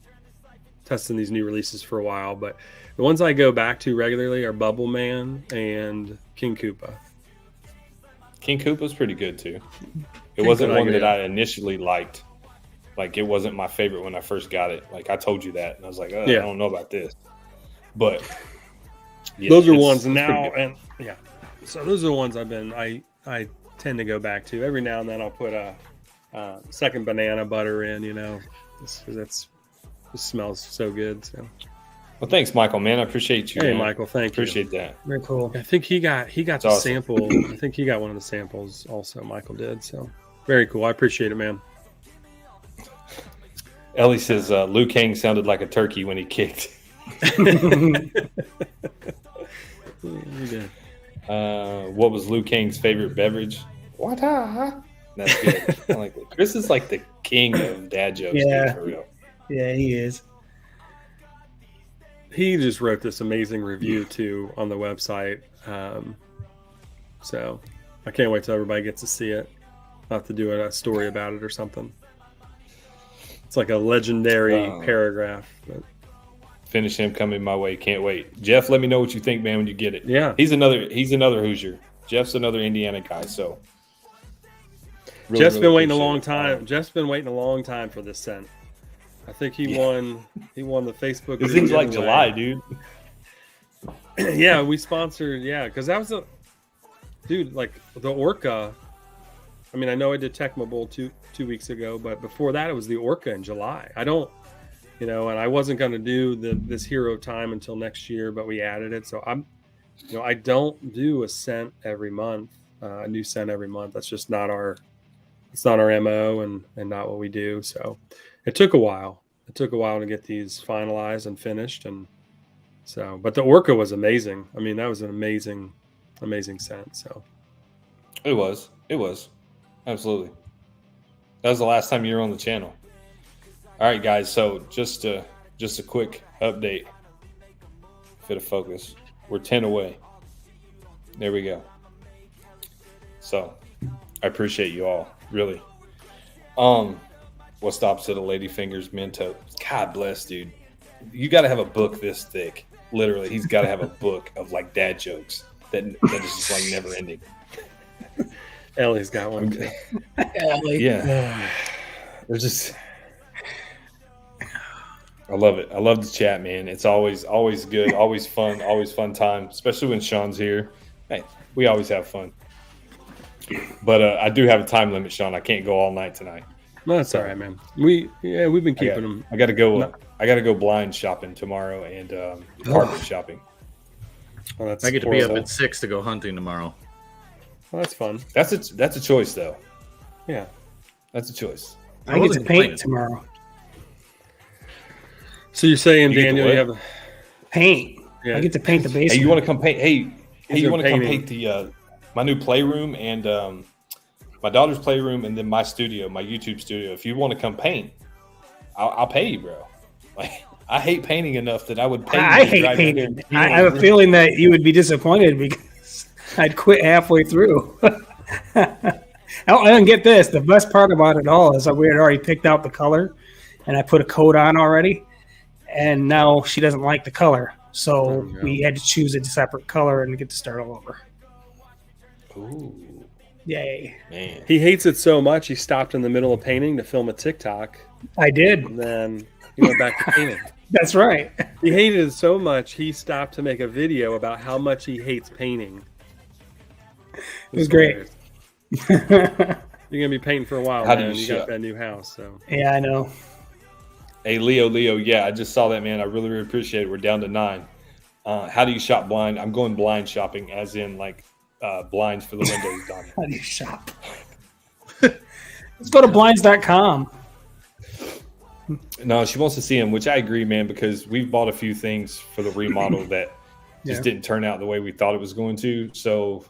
these new releases for a while, but the ones I go back to regularly are Bubble Man and King Koopa. King Koopa's pretty good too. It wasn't Koopa, one that yeah. I initially liked. Like, it wasn't my favorite when I first got it. Like, I told you that, and I was like, I don't know about this. But yeah, those are ones it's now, pretty and yeah. So those are the ones I tend to go back to every now and then. I'll put a second banana butter in, because it smells so good. So Well, thanks, Michael, man. I appreciate you. hey, man. Michael, thank you. Appreciate that. Very cool. I think he got the awesome. sample. I think he got one of the samples also. Michael did. So very cool. I appreciate it, man. Ellie says Liu Kang sounded like a turkey when he kicked. He did. What was Liu Kang's favorite beverage? Water. That's good. I like it. Chris is like the king of dad jokes, Yeah. dude, for real. Yeah, he is. He just wrote this amazing review too on the website. So I can't wait till everybody gets to see it. I'll have to do a story about it or something. It's like a legendary paragraph. But. Finish him coming my way. Can't wait. Jeff, let me know what you think, man, when you get it. Yeah. He's another Hoosier. Jeff's another Indiana guy, so Jeff's been waiting a long time. Jeff's been waiting a long time for this scent. I think he won the Facebook. It seems like July, dude. Yeah, we sponsored, because that was like the Orca. I mean, I know I did Tecmo Bowl two weeks ago, but before that it was the Orca in July. I don't and I wasn't going to do this hero time until next year, but we added it. So I don't do a scent every month, a new scent every month. That's just not it's not our MO and not what we do. So it took a while. It took a while to get these finalized and finished. And so, but the Orca was amazing. I mean, that was an amazing scent. So it was absolutely. That was the last time you were on the channel. All right, guys. So just a quick update. Fit of focus. We're 10 away. There we go. So I appreciate you all, really. What stops at a lady fingers Mento? God bless, dude. You got to have a book this thick. Literally, he's got to have a book of like dad jokes that is just like never ending. Ellie's got one. Ellie. Yeah. There's just. I love it. I love the chat, man. It's always good, always fun time, especially when Sean's here. Hey, we always have fun. But I do have a time limit, Sean. I can't go all night tonight. No, that's all right, man. We've been keeping them. I got to go blind shopping tomorrow and apartment shopping. Well, I get to be up at 6 to go hunting tomorrow. Well, that's fun. That's a choice, though. Yeah, that's a choice. I get to paint tomorrow. So you're saying, Daniel, you have a paint? Yeah. I get to paint the basement. Hey, you want to come paint? Hey, you want to come paint the my new playroom and my daughter's playroom, and then my studio, my YouTube studio. If you want to come paint, I'll pay you, bro. Like, I hate painting enough that I would pay you. I hate painting. I have a feeling that you would be disappointed because I'd quit halfway through. And get this, the best part about it all is that we had already picked out the color, and I put a coat on already, and now she doesn't like the color. So we had to choose a separate color and get to start all over. Ooh. Yay. Man. He hates it so much, he stopped in the middle of painting to film a TikTok. I did. And then he went back to painting. That's right. He hated it so much, he stopped to make a video about how much he hates painting. It was great. You're going to be painting for a while, man. You got that new house. So yeah, I know. Hey, Leo, yeah, I just saw that, man. I really, really appreciate it. We're down to 9. How do you shop blind? I'm going blind shopping, as in like blinds for the windows done. How do you shop? Let's go to blinds.com. No, she wants to see them, which I agree, man, because we've bought a few things for the remodel that just didn't turn out the way we thought it was going to. So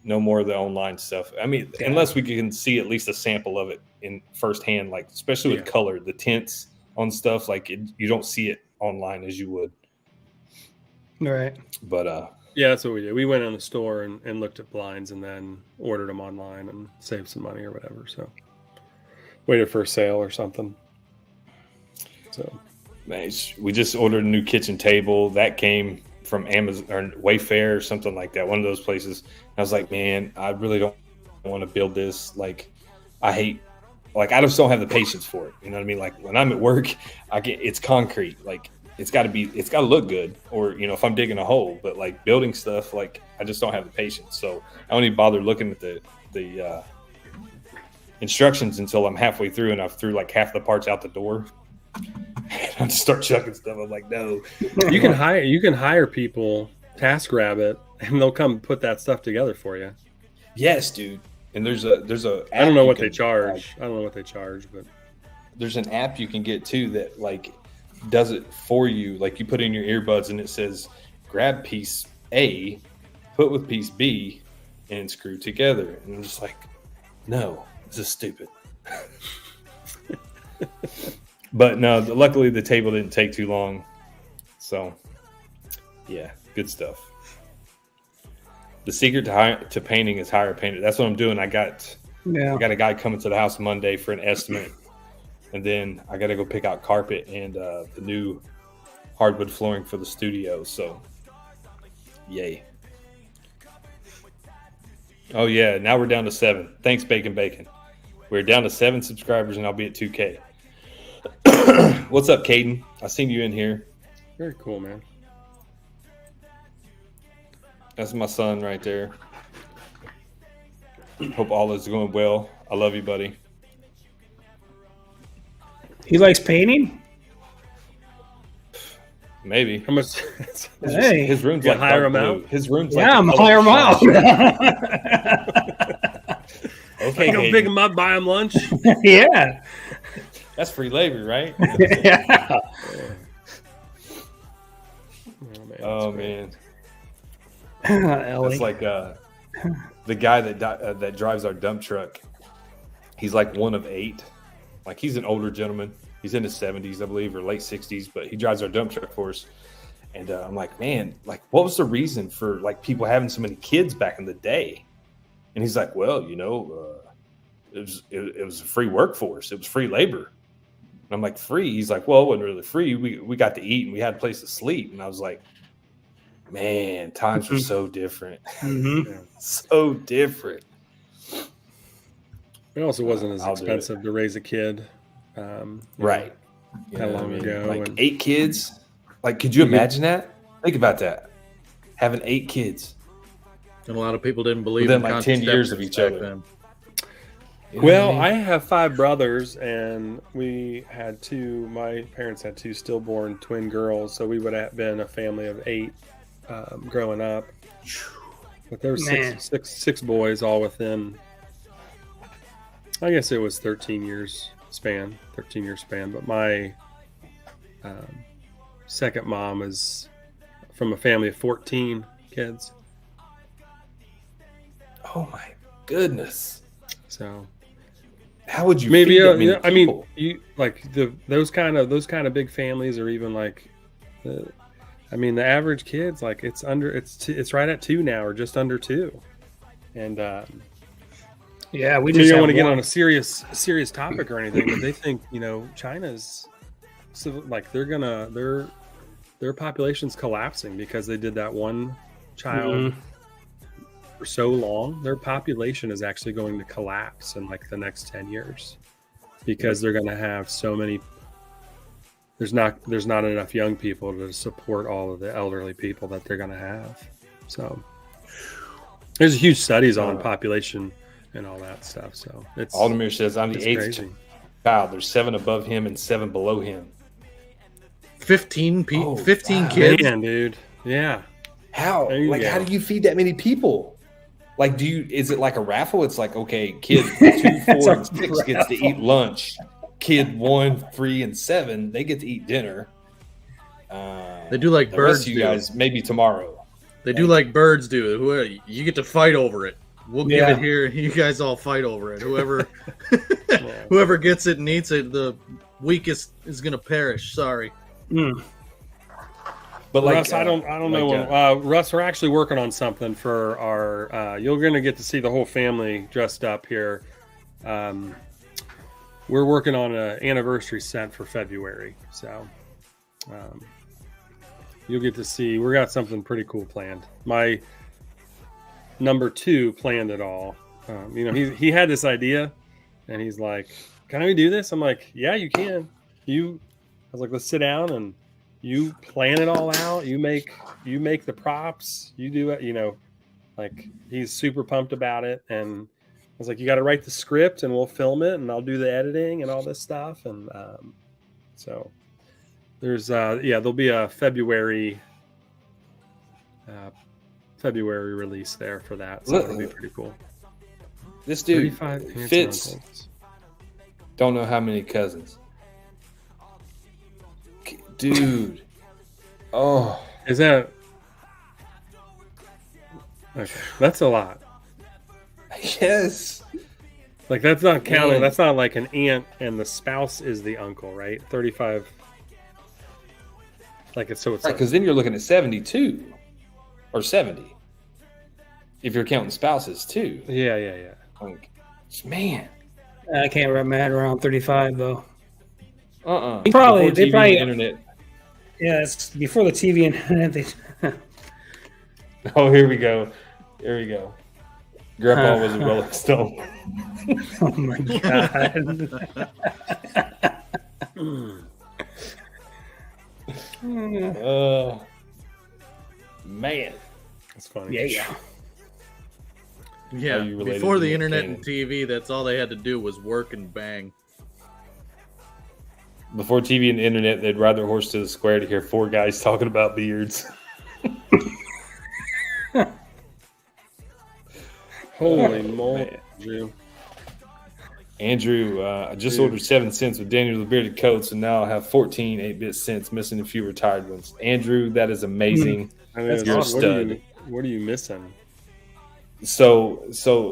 no more of the online stuff. I mean, unless we can see at least a sample of it in firsthand, like especially with color, the tints on stuff, like you don't see it online as you would. Right. But yeah, that's what we did. We went in the store and looked at blinds and then ordered them online and saved some money or whatever. So waited for a sale or something. So we just ordered a new kitchen table that came from Amazon or Wayfair or something like that, one of those places. I was like, man, I really don't want to build this. Like, I just don't have the patience for it. You know what I mean? Like when I'm at work, it's concrete. Like it's got to look good, or if I'm digging a hole. But like building stuff, like I just don't have the patience. So I don't even bother looking at the instructions until I'm halfway through, and I've threw like half the parts out the door. I just start chucking stuff. I'm like, no. You can hire people, TaskRabbit, and they'll come put that stuff together for you. Yes, dude. And there's a. I don't know what they charge. I don't know what they charge, but there's an app you can get too that like does it for you. Like you put in your earbuds and it says, grab piece A, put with piece B, and screw together. And I'm just like, no, this is stupid. But no, luckily the table didn't take too long. So, yeah, good stuff. The secret to painting is hire a painter. That's what I'm doing. I got a guy coming to the house Monday for an estimate. And then I got to go pick out carpet and the new hardwood flooring for the studio. So, yay. Oh, yeah. Now we're down to 7. Thanks, Bacon. We're down to 7 subscribers, and I'll be at 2K. What's up, Caden? I seen you in here. Very cool, man. That's my son right there. Hope all is going well. I love you, buddy. He likes painting. Maybe. How much? Hey, His room's You like hire dark him blue. out? His room's yeah, I'm like hire him out. Okay, Go Caden. pick him up, buy him lunch. Yeah. That's free labor, right? Yeah. Oh man, Ellie. that's like the guy that drives our dump truck. He's like one of 8. Like he's an older gentleman. He's in his 70s, I believe, or late 60s. But he drives our dump truck for us. And I'm like, man, like what was the reason for like people having so many kids back in the day? And he's like, well, you know, it was a free workforce. It was free labor. And I'm like, free? He's like, well, it wasn't really free. We got to eat and we had a place to sleep. And I was like, man, times were so different. Mm-hmm. So different. It also wasn't as I'll do expensive to raise a kid. Right. How long ago, Like and- 8 kids. Like, could you imagine that? Think about that. Having 8 kids. And a lot of people didn't believe Within in like 10 years of contraceptives each back other. then. You know Well, what I have 5 brothers, and we had 2. My parents had 2 stillborn twin girls, so we would have been a family of 8 growing up. But there were Man. six boys, all within. I guess it was 13-year span. But my second mom is from a family of 14 kids. Oh my goodness. So How would you maybe feed that many I mean, people? you like those kind of big families, or even like the average kids, like it's right at 2 now, or just under 2. And Yeah, we we just don't have want to get one. on a serious topic or anything, but they think China's like their population's collapsing because they did that one child for so long. Their population is actually going to collapse in like the next 10 years because they're going to have so many. There's not enough young people to support all of the elderly people that they're going to have. So there's huge studies on population and all that stuff. So it's Aldemir says, I'm the it's 8th crazy. child. There's 7 above him and 7 below him. 15 Oh, 15 wow. kids. Man, dude. Yeah. How? There you Like, go. how do you feed that many people? Like, is it like a raffle? It's like, okay, kid 2, 4, and 6 gets to eat lunch. Kid 1, 3, and 7, they get to eat dinner. They do like the birds rest of you do. guys, maybe tomorrow. They do like birds do. Whoever you get to fight over it. We'll give Yeah. it here. You guys all fight over it. Whoever Yeah. whoever gets it and eats it, the weakest is gonna perish. Sorry. But like, Russ, I don't know when. Russ, we're actually working on something for our. You're going to get to see the whole family dressed up here. We're working on an anniversary set for February, so you'll get to see. We got something pretty cool planned. My number 2 planned it all. He had this idea, and he's like, "Can we do this?" I'm like, "Yeah, you can." I was like, "Let's sit down and." You plan it all out. You make the props. You do it. Like he's super pumped about it. And I was like, you got to write the script, and we'll film it, and I'll do the editing and all this stuff. And so there's there'll be a February release there for that. So it'll be pretty cool. This dude 35 aunts and Fitz uncles. don't know how many cousins. Dude. Oh. Is that okay? That's a lot. Yes. Like that's not counting. Man. That's not like an aunt and the spouse is the uncle, right? 35. Like it's so it's Right, because then you're looking at 72 or 70 if you're counting spouses too. yeah. Like, man. I can't wrap my head around 35 though. They probably, internet. yeah, it's before the TV and internet. Oh, here we go. Grandpa was a Rolling Stone. Oh my god. Man, That's funny. Yeah. Yeah, Are you related before to the Nick internet Cannon? and TV, that's all they had to do was work and bang. Before TV and internet, they'd ride their horse to the square to hear four guys talking about beards. Holy moly, Drew. Andrew, I just ordered 7 cents with Daniel the Bearded Coats, and now I have 14 8-bit cents, missing a few retired ones. Andrew, that is amazing. I mean, That's You're a awesome. stud. What are you missing? So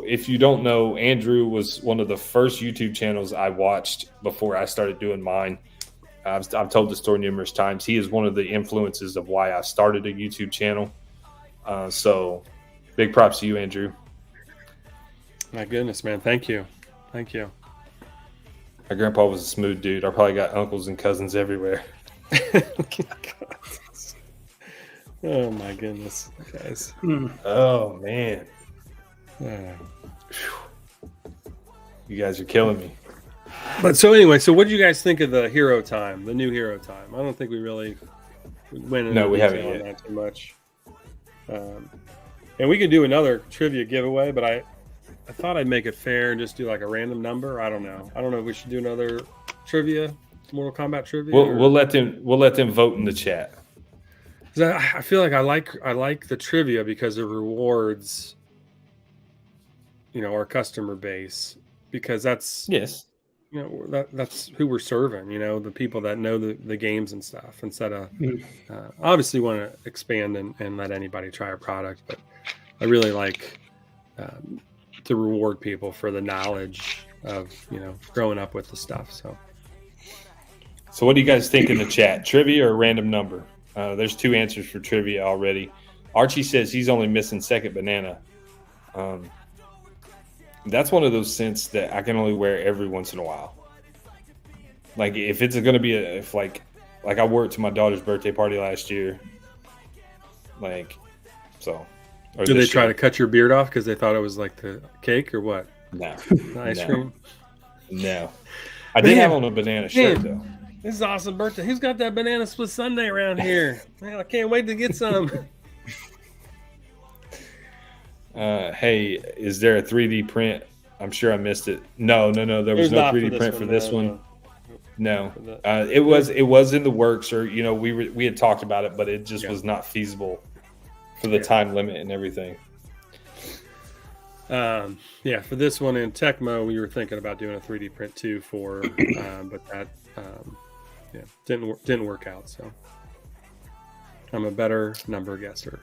if you don't know, Andrew was one of the first YouTube channels I watched before I started doing mine. I've told the story numerous times. He is one of the influences of why I started a YouTube channel. So big props to you, Andrew. My goodness, man. Thank you. Thank you. My grandpa was a smooth dude. I probably got uncles and cousins everywhere. Oh my goodness, guys. Oh, man. Uh, You guys are killing me. But so anyway, so what do you guys think of the hero time, the new hero time? I don't think we really went into No, we haven't detail on yet. that too much. And we could do another trivia giveaway, but I thought I'd make it fair and just do like a random number. I don't know if we should do another trivia, Mortal Kombat trivia. We'll let them vote in the chat. 'Cause I feel like I like the trivia because it rewards, our customer base, because that's Yes. that's who we're serving, the people that know the games and stuff, instead of obviously want to expand and let anybody try our product, but I really like to reward people for the knowledge of growing up with the stuff. So what do you guys think in the chat? Trivia or random number? There's 2 answers for trivia already. Archie says he's only missing second banana. That's one of those scents that I can only wear every once in a while. Like if it's going to be if I wore it to my daughter's birthday party last year. Did they try to cut your beard off because they thought it was like the cake or what? No. The ice cream? No. I did have on a banana shirt though. This is awesome birthday. Who's got that banana split sundae around here? Man, I can't wait to get some. Hey, is there a 3D print? I'm sure I missed it. No. There was There's no not 3D print for this one. No. No. It was in the works, or we had talked about it, but it just was not feasible for the time limit and everything. For this one in Tecmo, we were thinking about doing a 3D print too but that didn't work out. So I'm a better number guesser.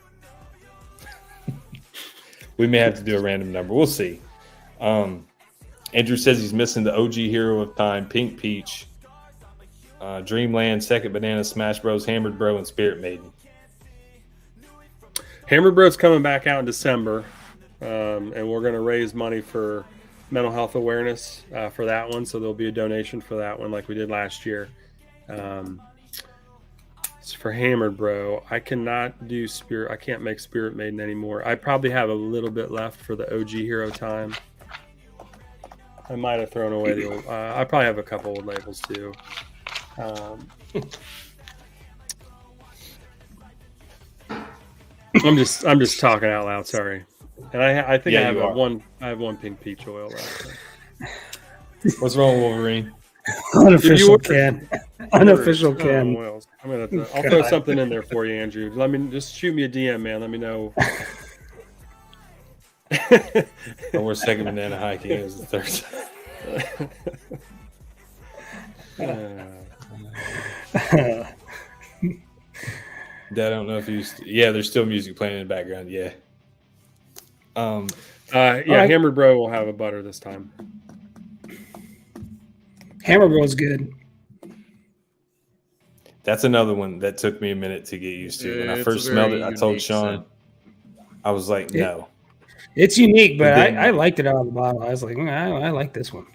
We may have to do a random number. We'll see. Andrew says he's missing the OG Hero of Time, Pink Peach, Dreamland, Second Banana, Smash Bros, Hammered Bro, and Spirit Maiden. Hammer Bro's coming back out in December, and we're going to raise money for mental health awareness for that one. So there'll be a donation for that one, like we did last year. It's for Hammered Bro. I cannot do Spirit. I can't make Spirit Maiden anymore. I probably have a little bit left for the OG Hero Time. I might have thrown away the old. I probably have a couple old labels too. I'm just talking out loud. Sorry, and I think I have one. I have one Pink Peach oil left. What's wrong, Wolverine? Unofficial can. Unofficial can. Oils. I'll throw something in there for you, Andrew. Let me just shoot me a DM, man. Let me know. Or we're second banana hiking. It was the third time. Dad, I don't know if you. Yeah, there's still music playing in the background. Yeah. Right. Hammer Bro will have a butter this time. Hammer Bro's good. That's another one that took me a minute to get used to. When I first smelled it, I told Sean, I was like, no. It's unique, but I liked it out of the bottle. I was like, I like this one.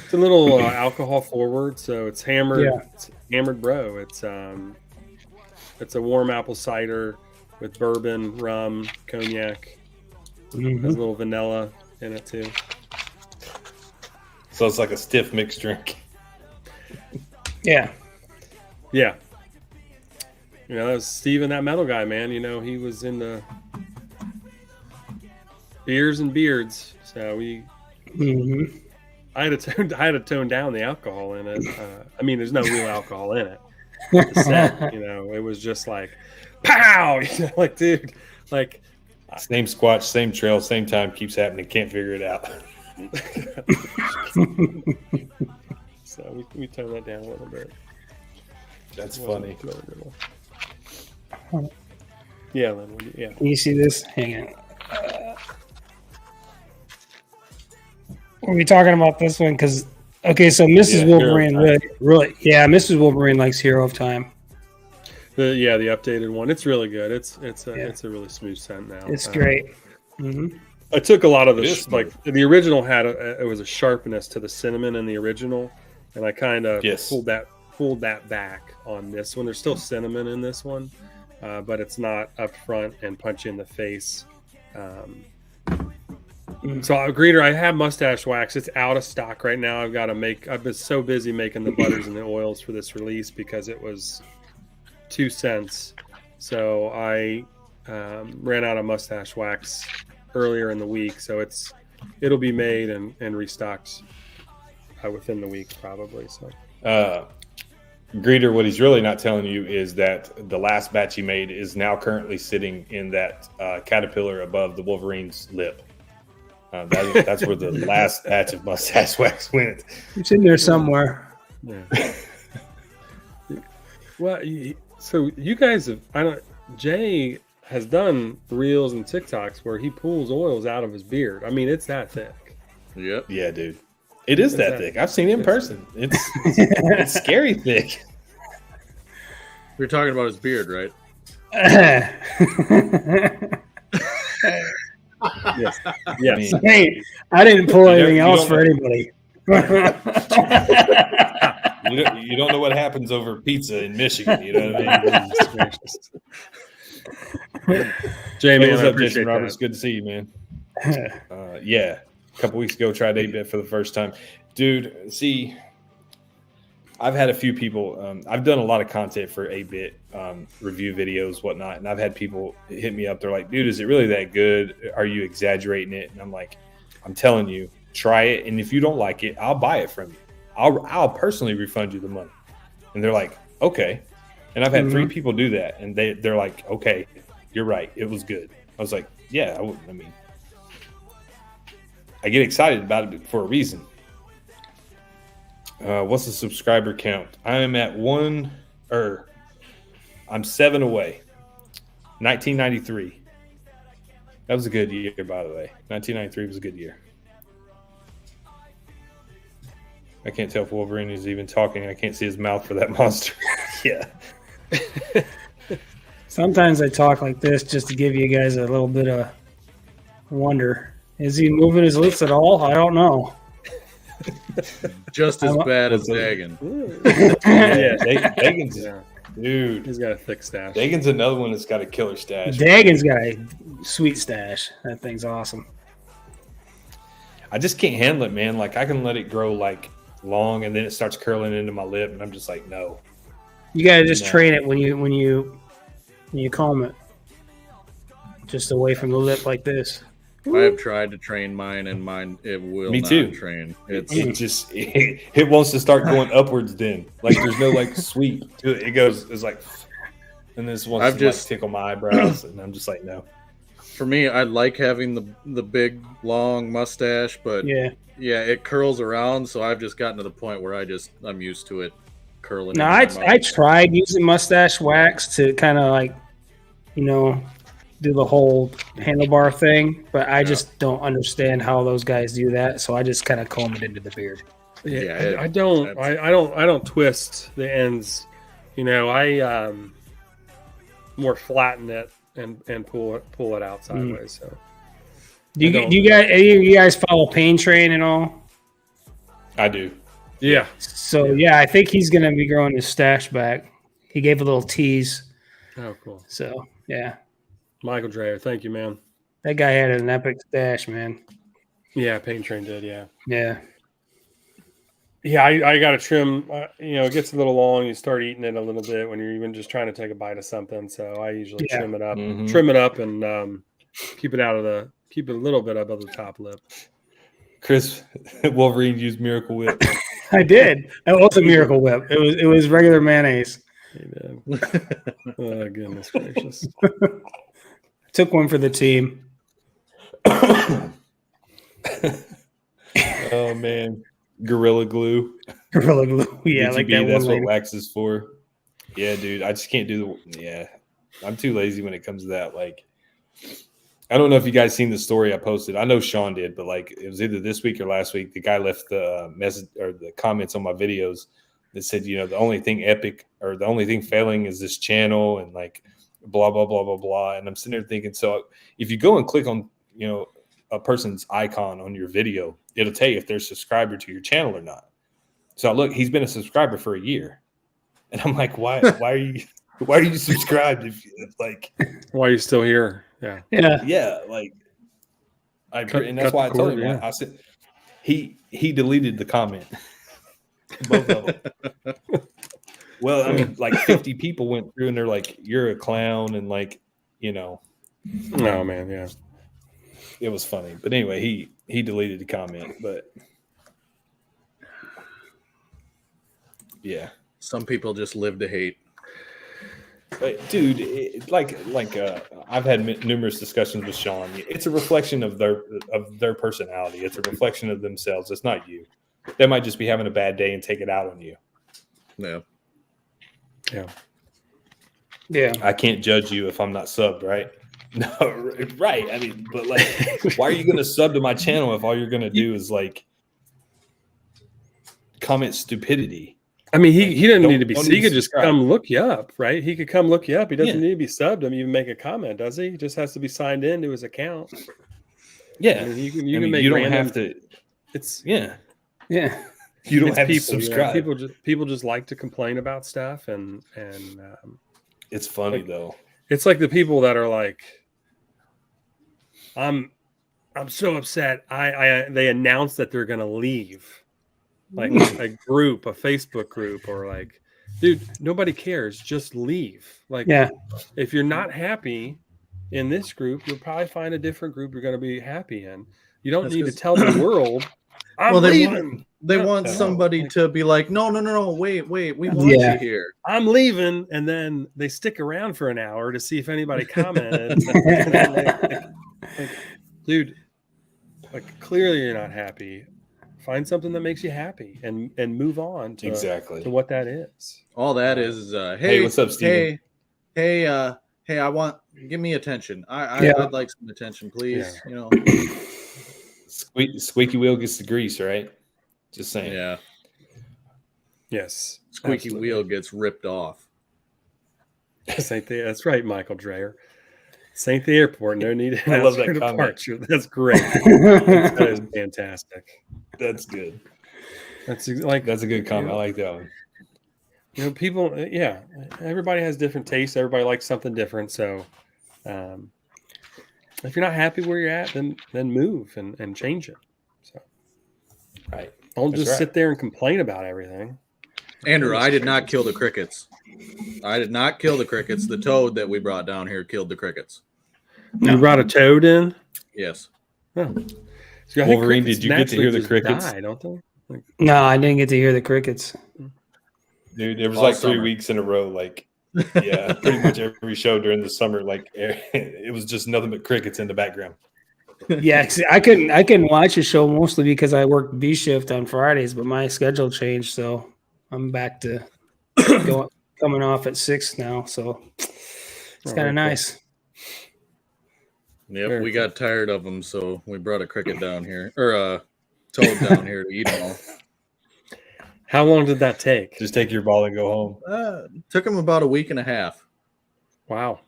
It's a little alcohol forward, so it's hammered. Yeah. It's hammered bro. It's a warm apple cider with bourbon, rum, cognac. Has a little vanilla in it too. So it's like a stiff mixed drink. Yeah. Yeah. That was Steven, that metal guy, man. He was in the beers and beards. So I had to tone down the alcohol in it. There's no real alcohol in it. The set, it was just like, pow! Like, dude, like. Same squatch, same trail, same time, keeps happening. Can't figure it out. So we toned that down a little bit. That's funny. Yeah, Lynn, yeah. Can you see this? Hang on. Are we talking about this one? Because so Mrs. Wolverine really, Mrs. Wolverine likes Hero of Time. The updated one. It's really good. It's a really smooth scent now. It's great. I took a lot of the original had it was a sharpness to the cinnamon in the original, and I kind of pulled that back on this one. There's still cinnamon in this one, but it's not up front and punchy in the face. So, Greeter, I have mustache wax. It's out of stock right now. I've been so busy making the butters and the oils for this release because it was 2 cents. So I ran out of mustache wax earlier in the week. So it'll be made and restocked within the week probably. So, Greeter, what he's really not telling you is that the last batch he made is now currently sitting in that caterpillar above the Wolverine's lip. That's where the last batch of mustache wax went. It's in there somewhere. Yeah. Well, so you guys have, Jay has done reels and TikToks where he pulls oils out of his beard. It's that thick. Yep. Yeah, dude. It is that thick. I've seen it in person. It's scary thick. We're talking about his beard, right? Yes. I didn't pull anything else for anybody. You don't know what happens over pizza in Michigan. You know what I mean? Jamie, what's I up, appreciate Jason Roberts? that. Good to see you, man. Yeah, a couple weeks ago, tried 8-bit for the first time, dude. See, I've had a few people. I've done a lot of content for 8-bit review videos, whatnot, and I've had people hit me up. They're like, "Dude, is it really that good? Are you exaggerating it?" And I'm like, "I'm telling you, try it, and if you don't like it, I'll buy it from you. I'll personally refund you the money." And they're like, "Okay." And I've had 3 people do that, and they're like, "Okay, you're right. It was good." I was like, "Yeah, I get excited about it for a reason." What's the subscriber count? I am at I'm 7 away. 1993. That was a good year, by the way. 1993 was a good year. I can't tell if Wolverine is even talking. I can't see his mouth for that monster. Yeah. Sometimes I talk like this just to give you guys a little bit of wonder. Is he moving his lips at all? I don't know. Just as bad as Dagon. Yeah, Dagon's, dude. He's got a thick stash. Dagon's another one that's got a killer stash. Dagon's got a sweet stash. That thing's awesome. I just can't handle it, man. Like, I can let it grow like long, and then it starts curling into my lip, and I'm just like, no. You gotta just train it when you comb it, just away from the lip like this. I have tried to train mine, and mine it will Me not too. train. It wants to start going upwards. Then, like, there's no like sweep to it. It's like, and this wants to like tickle my eyebrows, and I'm just like, no. For me, I like having the big long mustache, but yeah, it curls around. So I've just gotten to the point where I'm used to it curling. No, I tried using mustache wax to kind of like, do the whole handlebar thing, but I just don't understand how those guys do that. So I just kind of comb it into the beard. Yeah, I don't twist the ends. I more flatten it and pull it out sideways. So do you guys follow Pain Train and all? I do. Yeah. So I think he's going to be growing his stash back. He gave a little tease. Oh, cool. So yeah, Michael Dreyer, thank you, man. that guy had an epic stash, man. Yeah, Paint Train did. Yeah. Yeah. I got to trim. It gets a little long. You start eating it a little bit when you're even just trying to take a bite of something. So I usually trim it up, and keep it a little bit above the top lip. Chris, Wolverine used Miracle Whip. I did. That was a Miracle Whip. It was regular mayonnaise. He did. Oh, goodness gracious. Took one for the team. Oh man, Gorilla Glue. Gorilla Glue. Yeah, BTB, like that. That's one what wax is for. Yeah, dude. I just can't do the. Yeah, I'm too lazy when it comes to that. Like, I don't know if you guys seen the story I posted. I know Sean did, but like it was either this week or last week. The guy left the message or the comments on my videos that said, the only thing epic or the only thing failing is this channel and like blah blah blah blah blah. And I'm sitting there thinking, so if you go and click on a person's icon on your video, it'll tell you if they're a subscriber to your channel or not. So look, he's been a subscriber for a year, and I'm like, why are you subscribed if like why are you still here? Yeah. Like and that's why I told him. Yeah. I said he deleted the comment. Both of them. Well, I mean, like 50 people went through and they're like, "You're a clown," and like, Oh man, yeah. It was funny. But anyway, he deleted the comment. But yeah, Some people just live to hate. but dude, I've had numerous discussions with Sean. It's a reflection of their personality. It's a reflection of themselves. It's not you. They might just be having a bad day and take it out on you. Yeah. I can't judge you if I'm not subbed, right? No, right. I mean, but like, why are you going to sub to my channel if all you're going to do is like comment stupidity? I mean, he didn't need to be. He could just subscribe. come look you up, right? He could come look you up. He doesn't need to be subbed. I mean, even make a comment, does he? He just has to be signed into his account. Yeah, I mean, you I can mean, make. you don't random, have to. It's Yeah. You don't it's have people, to subscribe. People just like to complain about stuff, and It's funny though. it's like the people that are like, I'm so upset. They announced that they're gonna leave, like a group, a Facebook group, or like, dude, nobody cares. Just leave. Like, if you're not happy in this group, you'll probably find a different group you're gonna be happy in. You don't need to tell the world. I'm leaving. They want somebody to be like, no, wait, we want you here. I'm leaving, and then they stick around for an hour to see if anybody commented. And then dude, like clearly you're not happy. Find something that makes you happy, and move on to what that is. All that is, hey, what's up, Steven? Hey, give me attention. I'd like some attention, please. Yeah. Squeaky wheel gets the grease, right? Just saying. Yeah. Yes. Squeaky wheel gets ripped off. That's right, Michael Dreyer. St. The airport. No need to I love that departure. That's great. That is fantastic. That's good. That's a good comment. I like that one. People. Yeah, everybody has different tastes. Everybody likes something different. So, if you're not happy where you're at, then move and change it. So, right. Don't just sit there and complain about everything. Andrew, I did not kill the crickets. The toad that we brought down here killed the crickets. You brought a toad in? Yes. Oh. So Wolverine, did you get to hear the crickets? Die, don't they? No, I didn't get to hear the crickets. Dude, it was like 3 weeks in a row. Like, yeah, pretty much every show during the summer, like it was just nothing but crickets in the background. Yeah, I couldn't watch the show mostly because I worked B shift on Fridays, but my schedule changed, so I'm back to coming off at 6 now. So it's kind of nice. Yep, we got tired of them, so we brought a cricket down here, or a toad down here to eat them all. How long did that take? Just take your ball and go home. Took them about a week and a half. Wow.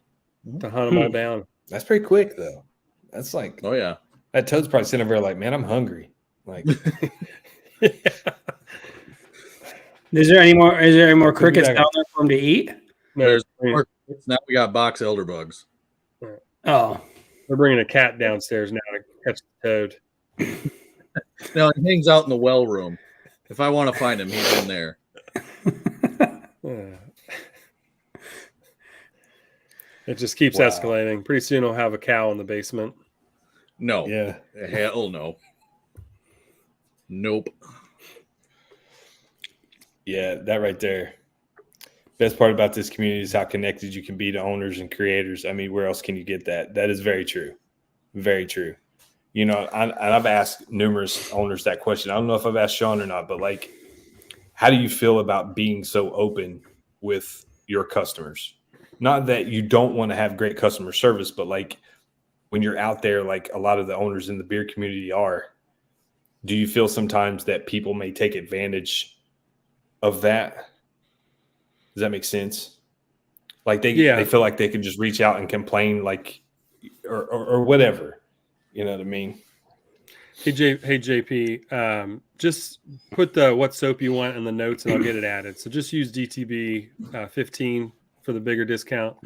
To hunt them all down. That's pretty quick, though. That's like, oh, yeah. That toad's probably sitting over there like, man, I'm hungry. Like, Is there any more? Is there any more crickets back down up. there for them to eat? There's more. Now we got box elderbugs. Oh, We're bringing a cat downstairs now to catch the toad. No, he hangs out in the well room. If I want to find him, he's in there. It just keeps escalating. Pretty soon we'll have a cow in the basement. No. Yeah. Hell no. Nope. Yeah, that right there. Best part about this community is how connected you can be to owners and creators. I mean, where else can you get that? That is very true. Very true. You know, I've asked numerous owners that question. I don't know if I've asked Sean or not, but like, how do you feel about being so open with your customers? Not that you don't want to have great customer service, but like when you're out there, like a lot of the owners in the beer community are, do you feel sometimes that people may take advantage of that? Does that make sense? Like they feel like they can just reach out and complain, like, or whatever. You know what I mean? Hey JP, just put the what soap you want in the notes, and I'll get it added. So just use DTB 15 for the bigger discount,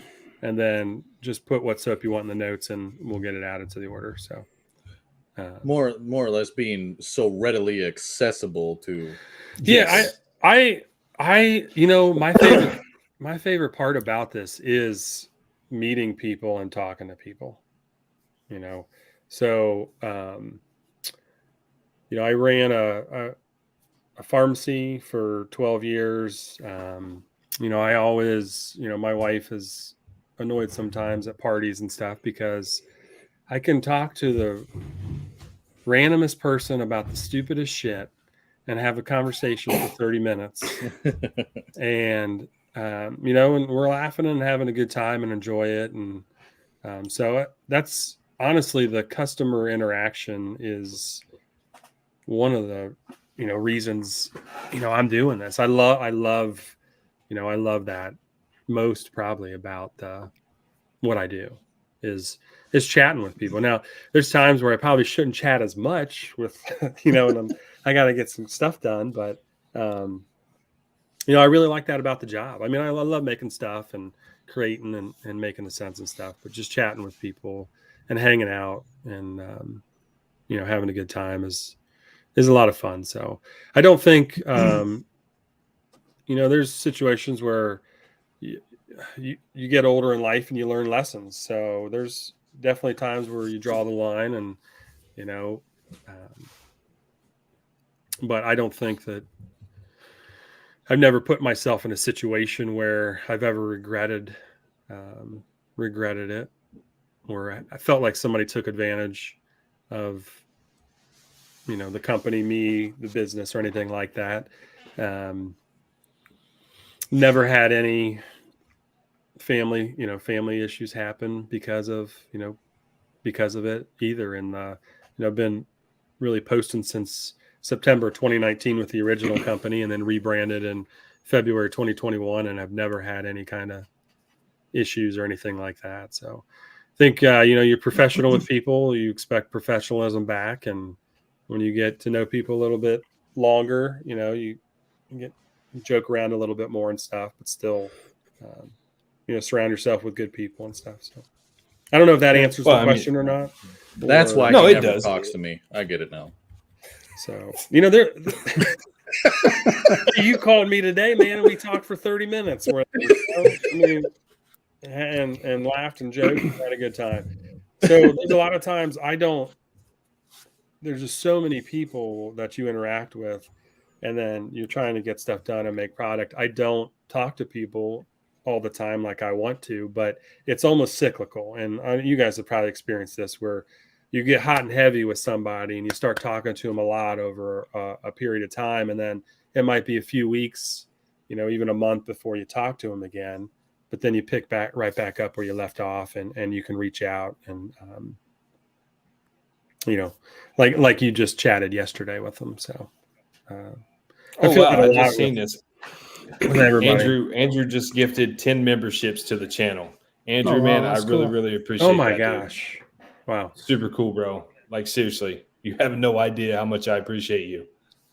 and then just put what soap you want in the notes, and we'll get it added to the order. So More or less being so readily accessible to. Yeah, I you know, my favorite part about this is meeting people and talking to people, you know. So you know, I ran a pharmacy for 12 years. You know, I always, you know, my wife is annoyed sometimes at parties and stuff because I can talk to the randomest person about the stupidest shit and have a conversation for 30 minutes. And, you know, and we're laughing and having a good time and enjoy it. And so that's honestly, the customer interaction is one of the, you know, reasons, you know, I'm doing this. I love, you know, I love that most probably about what I do is chatting with people. Now there's times where I probably shouldn't chat as much with, you know, and I got to get some stuff done, but, you know, I really like that about the job. I mean, I love making stuff and creating and making the sense and stuff, but just chatting with people and hanging out and, you know, having a good time is a lot of fun. So I don't think, you know, there's situations where you get older in life and you learn lessons. So there's definitely times where you draw the line and, you know, but I don't think that I've never put myself in a situation where I've ever regretted it, or I felt like somebody took advantage of, you know, the company, me, the business, or anything like that. Never had any family issues happen because of it either. And, you know, I've been really posting since September 2019 with the original company and then rebranded in February 2021. And I've never had any kind of issues or anything like that. So I think, you know, you're professional with people, you expect professionalism back. And when you get to know people a little bit longer, you know, you joke around a little bit more and stuff, but still, you know, surround yourself with good people and stuff. So I don't know if that answers the question or not. That's why he never talks to me. I get it now. So, you know, you called me today, man, and we talked for 30 minutes. I mean, and laughed and joked and had a good time. So there's a lot of times there's just so many people that you interact with, and then you're trying to get stuff done and make product. I don't talk to people all the time like I want to, but it's almost cyclical. And you guys have probably experienced this where you get hot and heavy with somebody and you start talking to them a lot over a period of time. And then it might be a few weeks, you know, even a month before you talk to them again, but then you pick right back up where you left off and you can reach out and, you know, like you just chatted yesterday with them. So, I just seen this. Andrew just gifted 10 memberships to the channel. Andrew, man, I really appreciate that. Oh my gosh. Wow. Super cool, bro. Like seriously, you have no idea how much I appreciate you.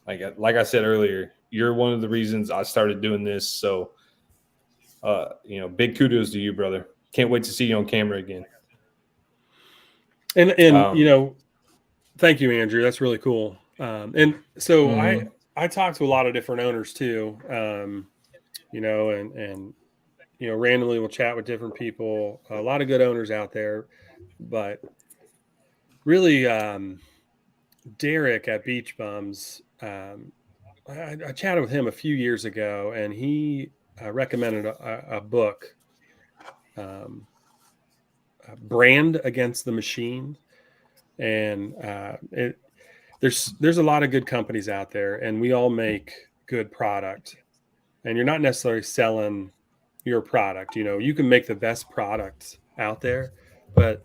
Like I said earlier, you're one of the reasons I started doing this. So, big kudos to you, brother. Can't wait to see you on camera again. And thank you, Andrew. That's really cool. And so I talked to a lot of different owners too. And randomly we'll chat with different people. A lot of good owners out there, but really, Derek at Beach Bums. I chatted with him a few years ago, and he recommended a book, Brand Against the Machine. And there's a lot of good companies out there, and we all make good product. And you're not necessarily selling your product. You can make the best product out there, but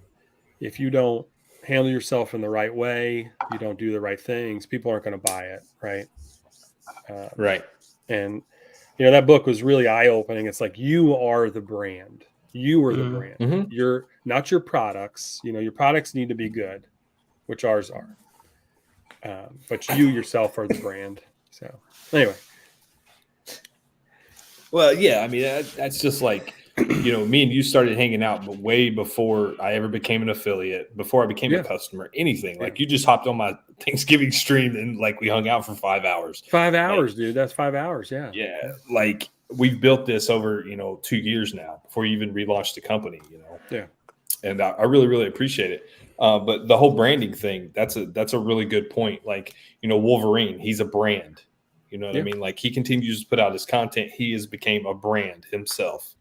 if you don't handle yourself in the right way, you don't do the right things, people aren't going to buy it, right? Right. And that book was really eye-opening. It's like, you are the brand. You are the brand. Mm-hmm. You're not your products. Your products need to be good, which ours are. But you yourself are the brand. So anyway. Well, yeah, I mean, that's just like, me and you started hanging out, but way before I ever became an affiliate, before I became a customer, anything. Like, you just hopped on my Thanksgiving stream and we hung out for 5 hours. 5 hours, dude. That's 5 hours. Yeah. Yeah. Like, we've built this over, 2 years now before you even relaunched the company, Yeah. And I really, really appreciate it. But the whole branding thing, that's a really good point. Like, Wolverine, he's a brand. You know what I mean? Like, he continues to put out his content. He has became a brand himself,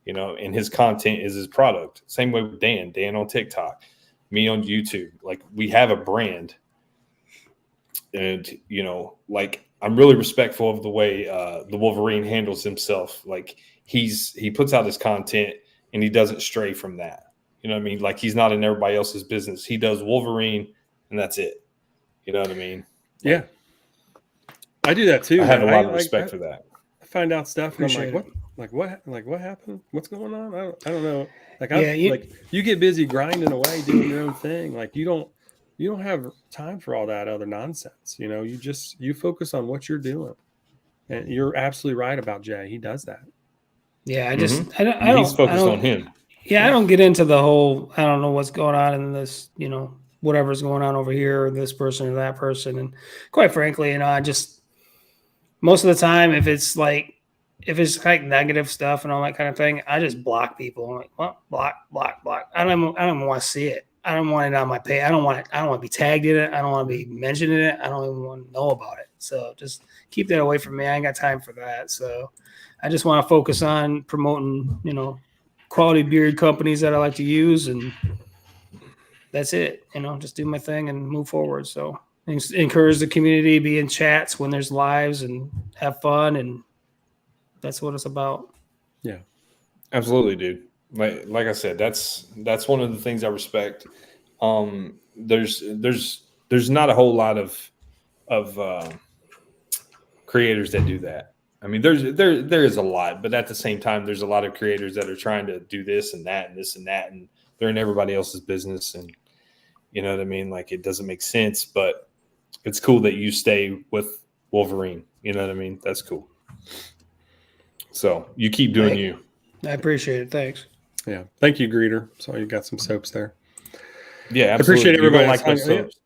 and his content is his product. Same way with Dan on TikTok, me on YouTube. Like, we have a brand. And, I'm really respectful of the way the Wolverine handles himself. Like, he puts out his content and he doesn't stray from that. You know what I mean? Like, he's not in everybody else's business. He does Wolverine and that's it. You know what I mean? Yeah. I do that too. I have a lot of respect for that. I find out stuff and I'm like, what happened? What's going on? I don't know. You get busy grinding away, doing your own thing. Like, you don't have time for all that other nonsense. You focus on what you're doing. And you're absolutely right about Jay. He does that. Yeah. He's focused on him. Yeah. I don't get into the whole, I don't know what's going on in this, whatever's going on over here, or this person or that person. And quite frankly, I just, most of the time, if it's like negative stuff and all that kind of thing, I just block people. I'm like, well, block. I don't even want to see it. I don't want it on my page. I don't want to be tagged in it. I don't want to be mentioned in it. I don't even want to know about it. So just keep that away from me. I ain't got time for that. So I just want to focus on promoting, quality beard companies that I like to use, and that's it. Just do my thing and move forward. So encourage the community, be in chats when there's lives, and have fun, and that's what it's about. Yeah, absolutely, dude. Like I said, that's one of the things I respect. There's not a whole lot of creators that do that. I mean, there is a lot, but at the same time, there's a lot of creators that are trying to do this and that and this and that, and they're in everybody else's business, and you know what I mean? Like, it doesn't make sense, but it's cool that you stay with Wolverine. You know what I mean? That's cool. So you keep doing you. I appreciate it. Thanks. Yeah. Thank you, Greeter. So you got some soaps there. Yeah, absolutely. I appreciate everybody. Like those soaps.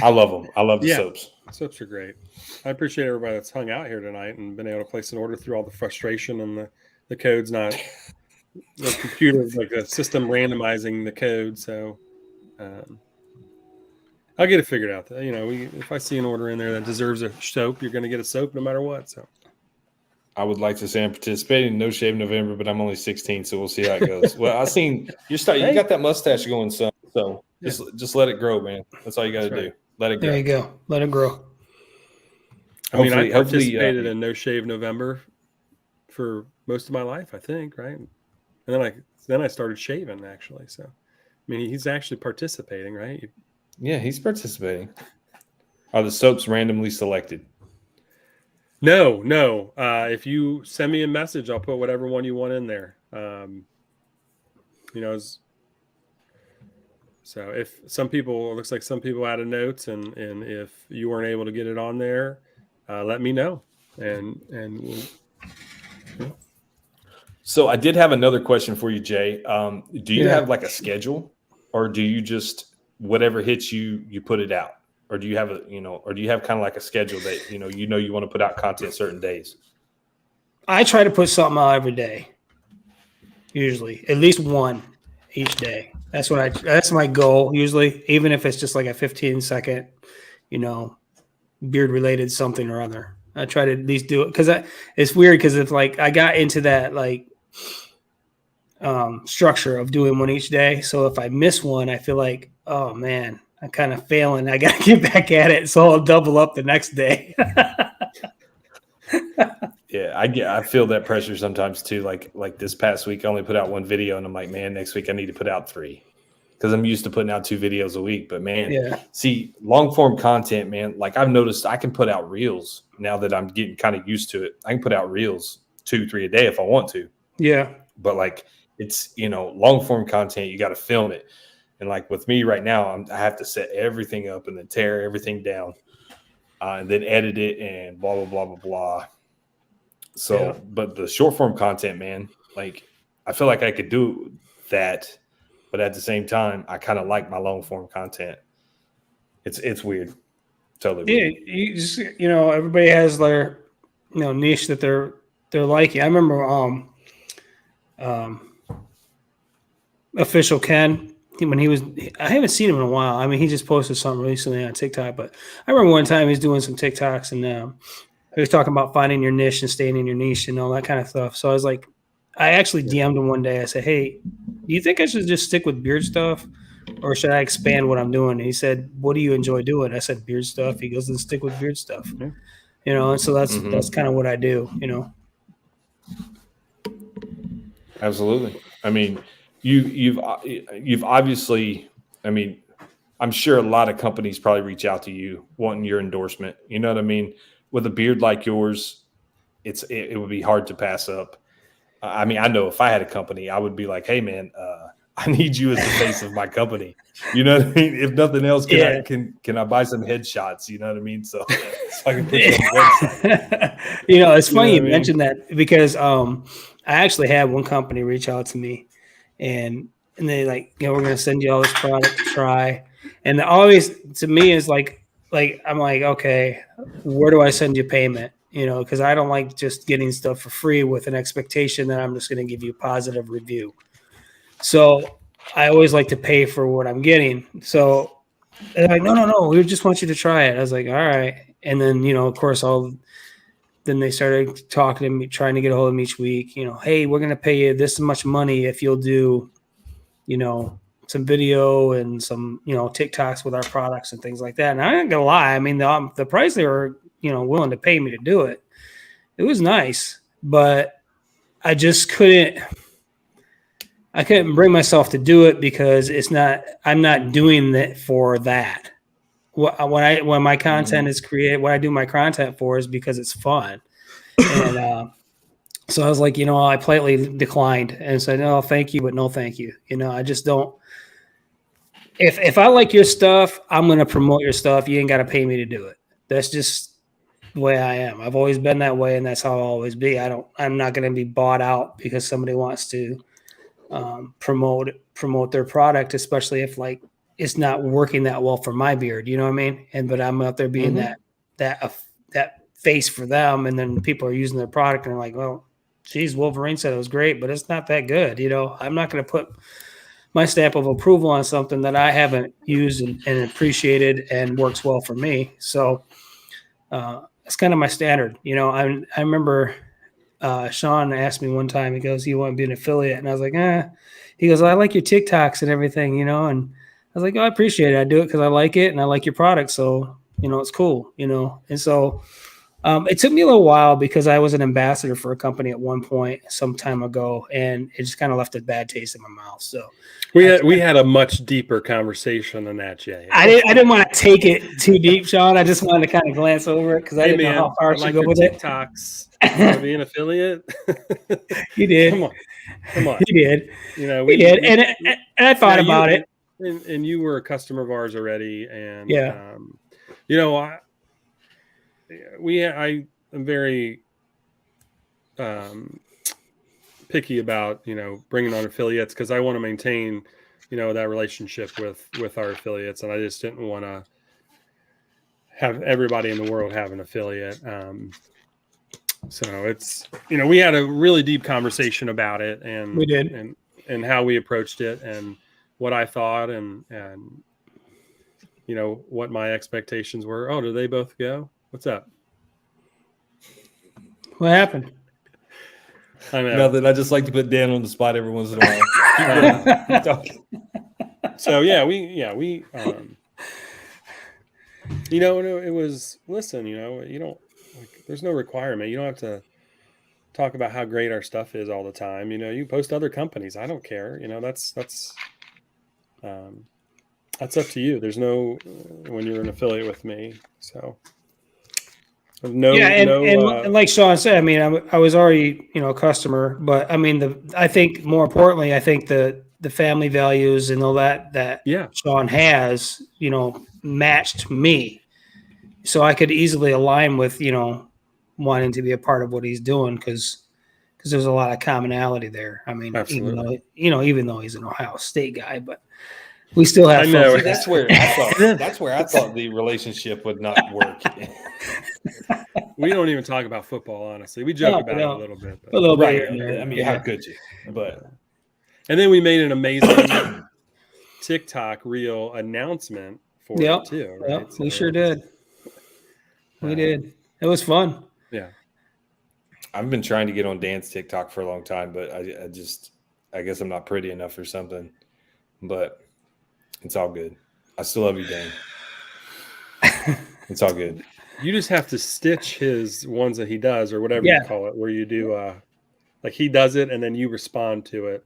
I love them. I love the soaps. Soaps are great. I appreciate everybody that's hung out here tonight and been able to place an order through all the frustration and the codes not the computer, like the system randomizing the code. So I'll get it figured out. If I see an order in there that deserves a soap, you're going to get a soap no matter what. So I would like to say I'm participating in No Shave November, but I'm only 16, so we'll see how it goes. Well, I seen you got that mustache going, son. So just let it grow, man. That's all you got to do. Let it grow. There you go. Let it grow. I mean, I participated in No Shave November for most of my life, I think, right? And then I started shaving, actually. So, I mean, he's actually participating, right? Yeah, he's participating. Are the soaps randomly selected? No. If you send me a message, I'll put whatever one you want in there. So if some people, it looks like some people added notes, and if you weren't able to get it on there, let me know. And we'll, So I did have another question for you, Jay. Do you have like a schedule, or do you just whatever hits you, you put it out, or do you have or do you have kind of like a schedule that you want to put out content certain days? I try to put something out every day, usually at least one each day. That's my goal usually, even if it's just like a 15-second, beard related something or other. I try to at least do it because it's weird because it's like I got into that like structure of doing one each day. So if I miss one, I feel like, oh man, I'm kind of failing. I got to get back at it. So I'll double up the next day. Yeah, I feel that pressure sometimes too. Like this past week, I only put out one video, and I'm like, man, next week I need to put out 3 because I'm used to putting out 2 videos a week. But man, see, long form content, man. Like I've noticed, I can put out reels now that I'm getting kind of used to it. I can put out reels 2-3 a day if I want to. Yeah, but like it's long form content, you got to film it, and like with me right now, I have to set everything up and then tear everything down, and then edit it and blah blah blah blah blah. So, but the short form content, man, like I feel like I could do that, but at the same time, I kind of like my long form content. It's weird, totally. Weird. Yeah, you just everybody has their niche that they're liking. I remember Official Ken when he was. I haven't seen him in a while. I mean, he just posted something recently on TikTok, but I remember one time he was doing some TikToks and. He was talking about finding your niche and staying in your niche and all that kind of stuff. So I was like, I actually DM'd him one day. I said, hey, do you think I should just stick with beard stuff or should I expand what I'm doing? And he said, what do you enjoy doing? I said, beard stuff. He goes, then stick with beard stuff. And so that's kind of what I do, Absolutely. I mean, you've obviously, I mean, I'm sure a lot of companies probably reach out to you wanting your endorsement. You know what I mean? With a beard like yours, it would be hard to pass up. I mean, I know if I had a company, I would be like, hey, man, I need you as the face of my company. You know what I mean? If nothing else, can I buy some headshots? You know what I mean? So I can put you on the website. It's funny you mentioned that because I actually had one company reach out to me and they like, we're going to send you all this product to try. And always to me is like I'm like, okay, where do I send you payment? Because I don't like just getting stuff for free with an expectation that I'm just going to give you a positive review. So I always like to pay for what I'm getting. So they're like, no, we just want you to try it. I was like, all right. And then, of course, then they started talking to me, trying to get a hold of me each week, hey, we're going to pay you this much money if you'll do, some video and some, TikToks with our products and things like that. And I ain't gonna lie. I mean, the price they were, willing to pay me to do it, it was nice, but I just couldn't bring myself to do it because I'm not doing that for that. When my content is created, what I do my content for is because it's fun. And, so I was like, I politely declined and said, no, thank you, but no, thank you. I just don't. If I like your stuff, I'm going to promote your stuff. You ain't got to pay me to do it. That's just the way I am. I've always been that way, and that's how I'll always be. I'm not going to be bought out because somebody wants to promote their product, especially if like it's not working that well for my beard. You know what I mean? But I'm out there being that face for them, and then people are using their product and they're like, well, geez, Wolverine said it was great, but it's not that good. I'm not going to put my stamp of approval on something that I haven't used and appreciated and works well for me. So it's kind of my standard. I remember Sean asked me one time, he goes, you want to be an affiliate? And I was like, He goes, I like your TikToks and everything, and I was like, oh, I appreciate it. I do it because I like it and I like your product. So, it's cool, and so it took me a little while because I was an ambassador for a company at one point some time ago, and it just kind of left a bad taste in my mouth. So we had a much deeper conversation than that, Jay. I didn't want to take it too deep, Sean. I just wanted to kind of glance over it because I didn't know how far I should go with TikToks. You want to be an affiliate? You did. Come on. You did. We did. And I thought about it. and you were a customer of ours already, and Yeah. you know, I am very picky about, you know, bringing on affiliates, because I want to maintain, you know, that relationship with our affiliates, and I just didn't want to have everybody in the world have an affiliate. So it's, you know, we had a really deep conversation about it, and We did. and how we approached it, and what I thought, and you know, what my expectations were. Oh, do they both go? What's up? What happened? I know. Nothing. I just like to put Dan on the spot every once in a while. Keep talking. So yeah, we you know, it was, listen, you know, you don't, like, there's no requirement. You don't have to talk about how great our stuff is all the time. You know, you post other companies. I don't care. You know, that's up to you. There's no, when you're an affiliate with me. So no, yeah, and no, like Sean said, I mean, I was already, you know, a customer, but I mean, I think more importantly, I think the family values and all that yeah, Sean has, you know, matched me, so I could easily align with, you know, wanting to be a part of what he's doing, because there's a lot of commonality there. I mean, absolutely. even though he's an Ohio State guy, but we still have I know. fun. That's where I thought the relationship would not work. We don't even talk about football, honestly. We joke about it a little bit. A little Right. bit. in there. I mean, Yeah. how could you? But and then we made an amazing TikTok reel announcement for it too. Right? Yep, we sure did. We did. It was fun. Yeah. I've been trying to get on Dan's TikTok for a long time, but I guess I'm not pretty enough or something. But it's all good. I still love you, Dan. It's all good. You just have to stitch his ones that he does, or whatever you call it, where you do like he does it and then you respond to it.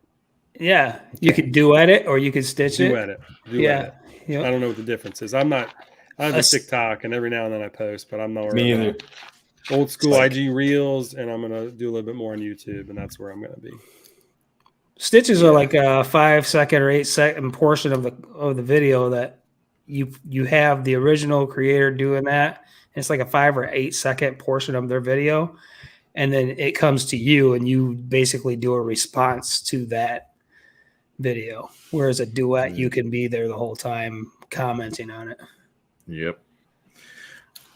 Yeah, you could duet it or you could stitch it. Duet it. Yep. I don't know what the difference is. I have a TikTok, and every now and then I post, but I'm not Me either. Old school IG reels, and I'm gonna do a little bit more on YouTube, and that's where I'm gonna be. Stitches are like a 5 second or 8 second portion of the video that you have the original creator doing that. And it's like a 5 or 8 second portion of their video, and then it comes to you, and you basically do a response to that video. Whereas a duet, you can be there the whole time commenting on it. Yep.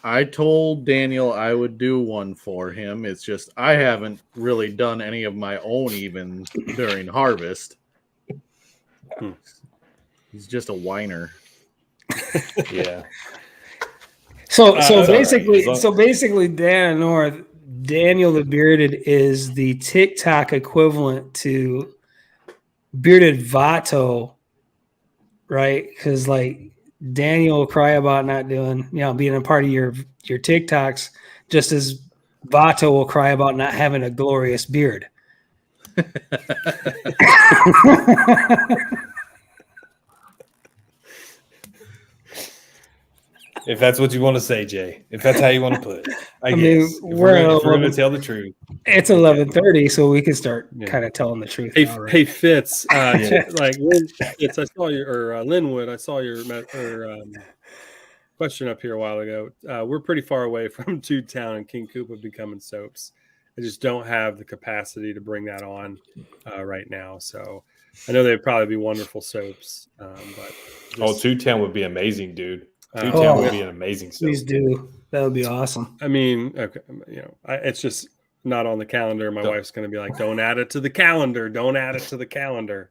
I told Daniel I would do one for him. It's just I haven't really done any of my own even during harvest. He's just a whiner. Yeah. So basically, Dan North, Daniel the Bearded is the TikTok equivalent to Bearded Vato, right? Because like Daniel will cry about not doing, being a part of your TikToks, just as Vato will cry about not having a glorious beard. If that's what you want to say, Jay. If that's how you want to put it, I guess. mean, we're going to tell the truth. It's 11:30, so we can start kind of telling the truth. Hey, Fitz, like Fitz, I saw your, or Linwood, I saw your question up here a while ago. We're pretty far away from Tewtown and King Koopa becoming soaps. I just don't have the capacity to bring that on right now. So I know they'd probably be wonderful soaps. But Tewtown would be amazing, dude. Tewtown would be an amazing soap. Please do. That would be awesome. I mean, okay, it's just not on the calendar. My wife's going to be like, "Don't add it to the calendar. Don't add it to the calendar."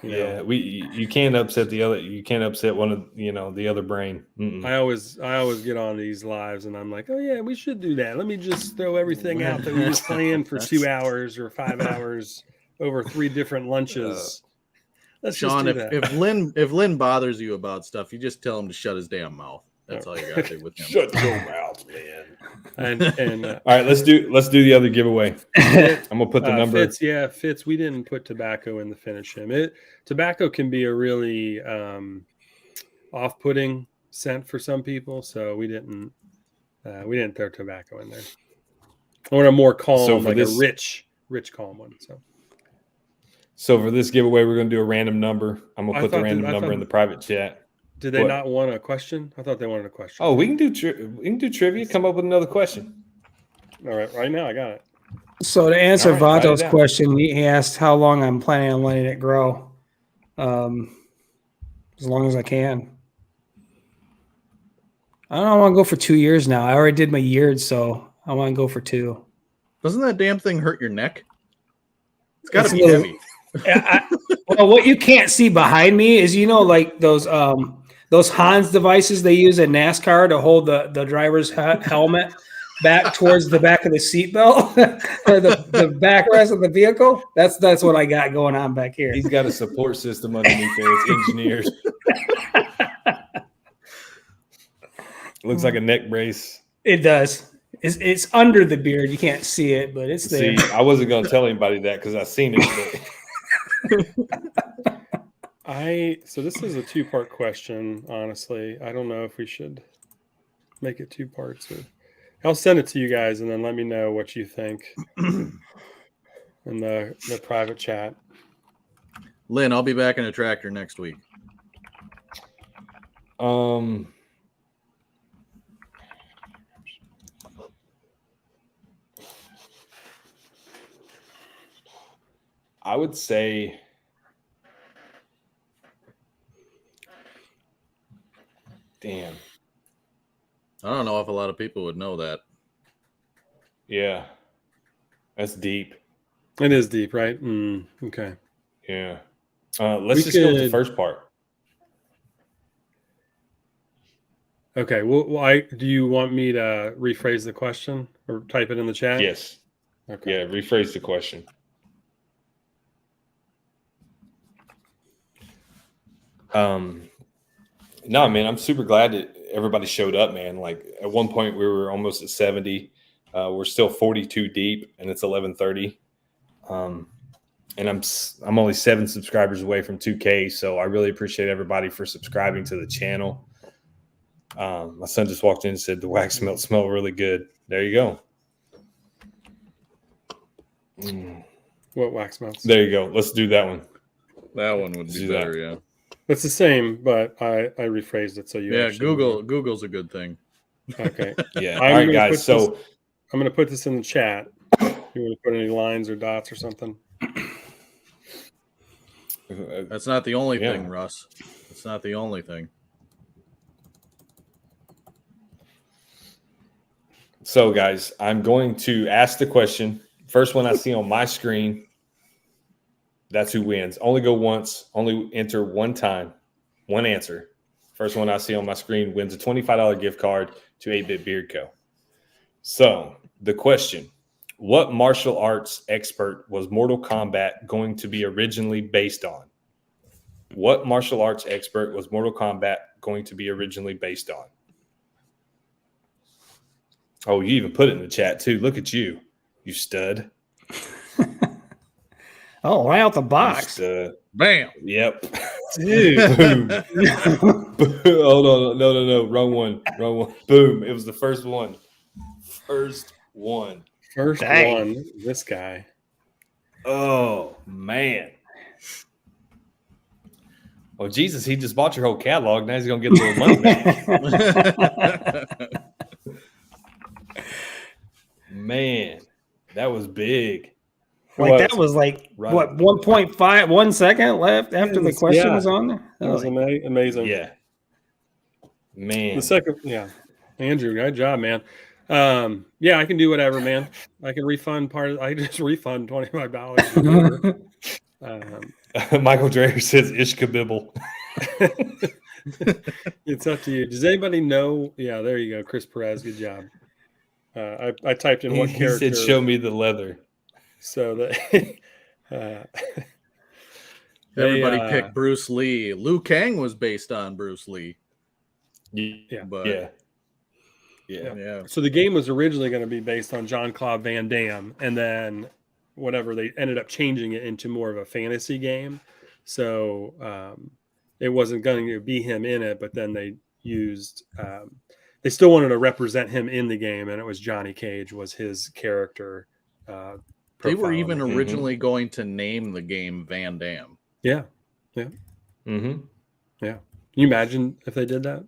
You can't upset the other. You can't upset one of the other brain. Mm-mm. I always get on these lives and I'm like, "Oh yeah, we should do that. Let me just throw everything out that we just planned for 2 hours or 5 hours over 3 different lunches." Sean, if Lynn bothers you about stuff, you just tell him to shut his damn mouth. That's all you got to do with him. Shut your mouth, man. And all right, let's do the other giveaway. I'm gonna put the number. Fitz. We didn't put tobacco in the finish him. Tobacco can be a really off-putting scent for some people, so we didn't throw tobacco in there. I want a more calm, a rich calm one. So for this giveaway, we're going to do a random number. I'm going to put the random number in the private chat. Did they not want a question? I thought they wanted a question. Oh, we can do trivia. Come up with another question. All right. Right now, I got it. So to answer Right, Vato's question, he asked how long I'm planning on letting it grow. As long as I can. I don't want to go for 2 years now. I already did my year, so I want to go for 2. Doesn't that damn thing hurt your neck? It's got to be heavy. Well, what you can't see behind me is, like those Hans devices they use in NASCAR to hold the driver's helmet back towards the back of the seatbelt or the backrest of the vehicle. That's what I got going on back here. He's got a support system underneath there. It's engineers. Looks like a neck brace. It does. It's under the beard. You can't see it, but it's there. See, I wasn't going to tell anybody that because I seen it. So this is a 2-part question. Honestly, I don't know if we should make it 2 parts. I'll send it to you guys and then let me know what you think in the private chat. Lynn, I'll be back in a tractor next week. I would say damn. I don't know if a lot of people would know that. Yeah. That's deep. It is deep, right? Okay. Yeah. Let's just go with the first part. Okay. Well, do you want me to rephrase the question or type it in the chat? Yes. Okay. Yeah, rephrase the question. No, man, I'm super glad that everybody showed up, man. Like at one point we were almost at 70. We're still 42 deep and it's 11:30. And I'm only 7 subscribers away from 2K. So I really appreciate everybody for subscribing to the channel. My son just walked in and said the wax melt smell really good. There you go. What wax melts? There you go. Let's do that one. That one would be better, yeah. It's the same, but I rephrased it so you. Yeah, Google's a good thing. Okay. Yeah. All right, guys. So I'm going to put this in the chat. You want to put any lines or dots or something? That's not the only thing, Russ. It's not the only thing. So, guys, I'm going to ask the question. First one I see on my screen, that's who wins. Only go once. Only enter one time. One answer. First one I see on my screen wins a $25 gift card to 8-Bit Beard Co. So, the question, what martial arts expert was Mortal Kombat going to be originally based on? What martial arts expert was Mortal Kombat going to be originally based on? Oh, you even put it in the chat, too. Look at you, you stud. Oh, right out the box. Bam. Yep. Dude. Boom. Hold on. No. Wrong one. Boom. It was the first one. First one. This guy. Oh, man. Well, Jesus, he just bought your whole catalog. Now he's going to get a little money back. Man, that was big. That was like, right. What, 1.5, 1 second left after the question was on there? That was amazing. Yeah. Man. The second, Andrew, good job, man. I can do whatever, man. I can refund I just refund $25. Michael Dreher says Ishkabibble. It's up to you. Does anybody know? Yeah, there you go. Chris Perez, good job. I typed in what character. He said, show me the leather. So that everybody picked Bruce Lee. Liu Kang was based on Bruce Lee. Yeah. So the game was originally going to be based on Jean-Claude Van Damme, and then they ended up changing it into more of a fantasy game. So it wasn't going to be him in it, but then they used they still wanted to represent him in the game, and it was Johnny Cage was his character They were profile on even it. originally going to name the game Van Damme. Yeah. Mm-hmm. Can you imagine if they did that?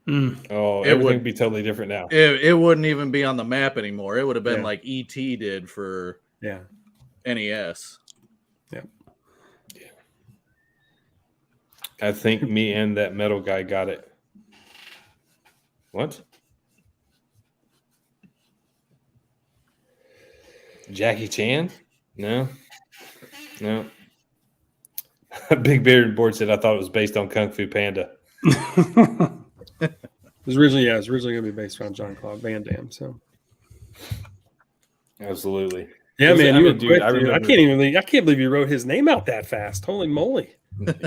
Oh, It everything would- would be totally different now. It wouldn't even be on the map anymore. It would have been Yeah. like E.T. did for Yeah. NES. I think me and that metal guy got it. What? Jackie Chan? No. Big Bearded Board said I thought it was based on Kung Fu Panda. It was originally going to be based around Jean-Claude Van Damme. So Absolutely. yeah, Was it- man, I you mean, were dude, quick. I Dude. remember- I can't believe you wrote his name out that fast. Holy moly!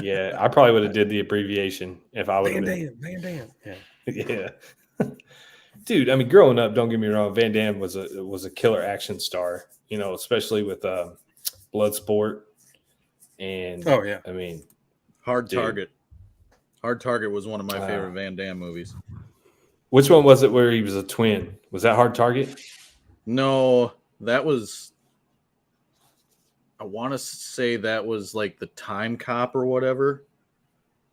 Yeah, I probably would have did the abbreviation if I would have Van been. Damme. Yeah. Yeah. Dude, I mean, growing up, don't get me wrong, Van Damme was a killer action star, especially with Bloodsport. And Oh yeah. I mean, Hard Dude. Target. Hard Target was one of my favorite Van Damme movies. which one was it where he was a twin? Was that Hard Target? No, that was. I want to say that was like the Time Cop or whatever,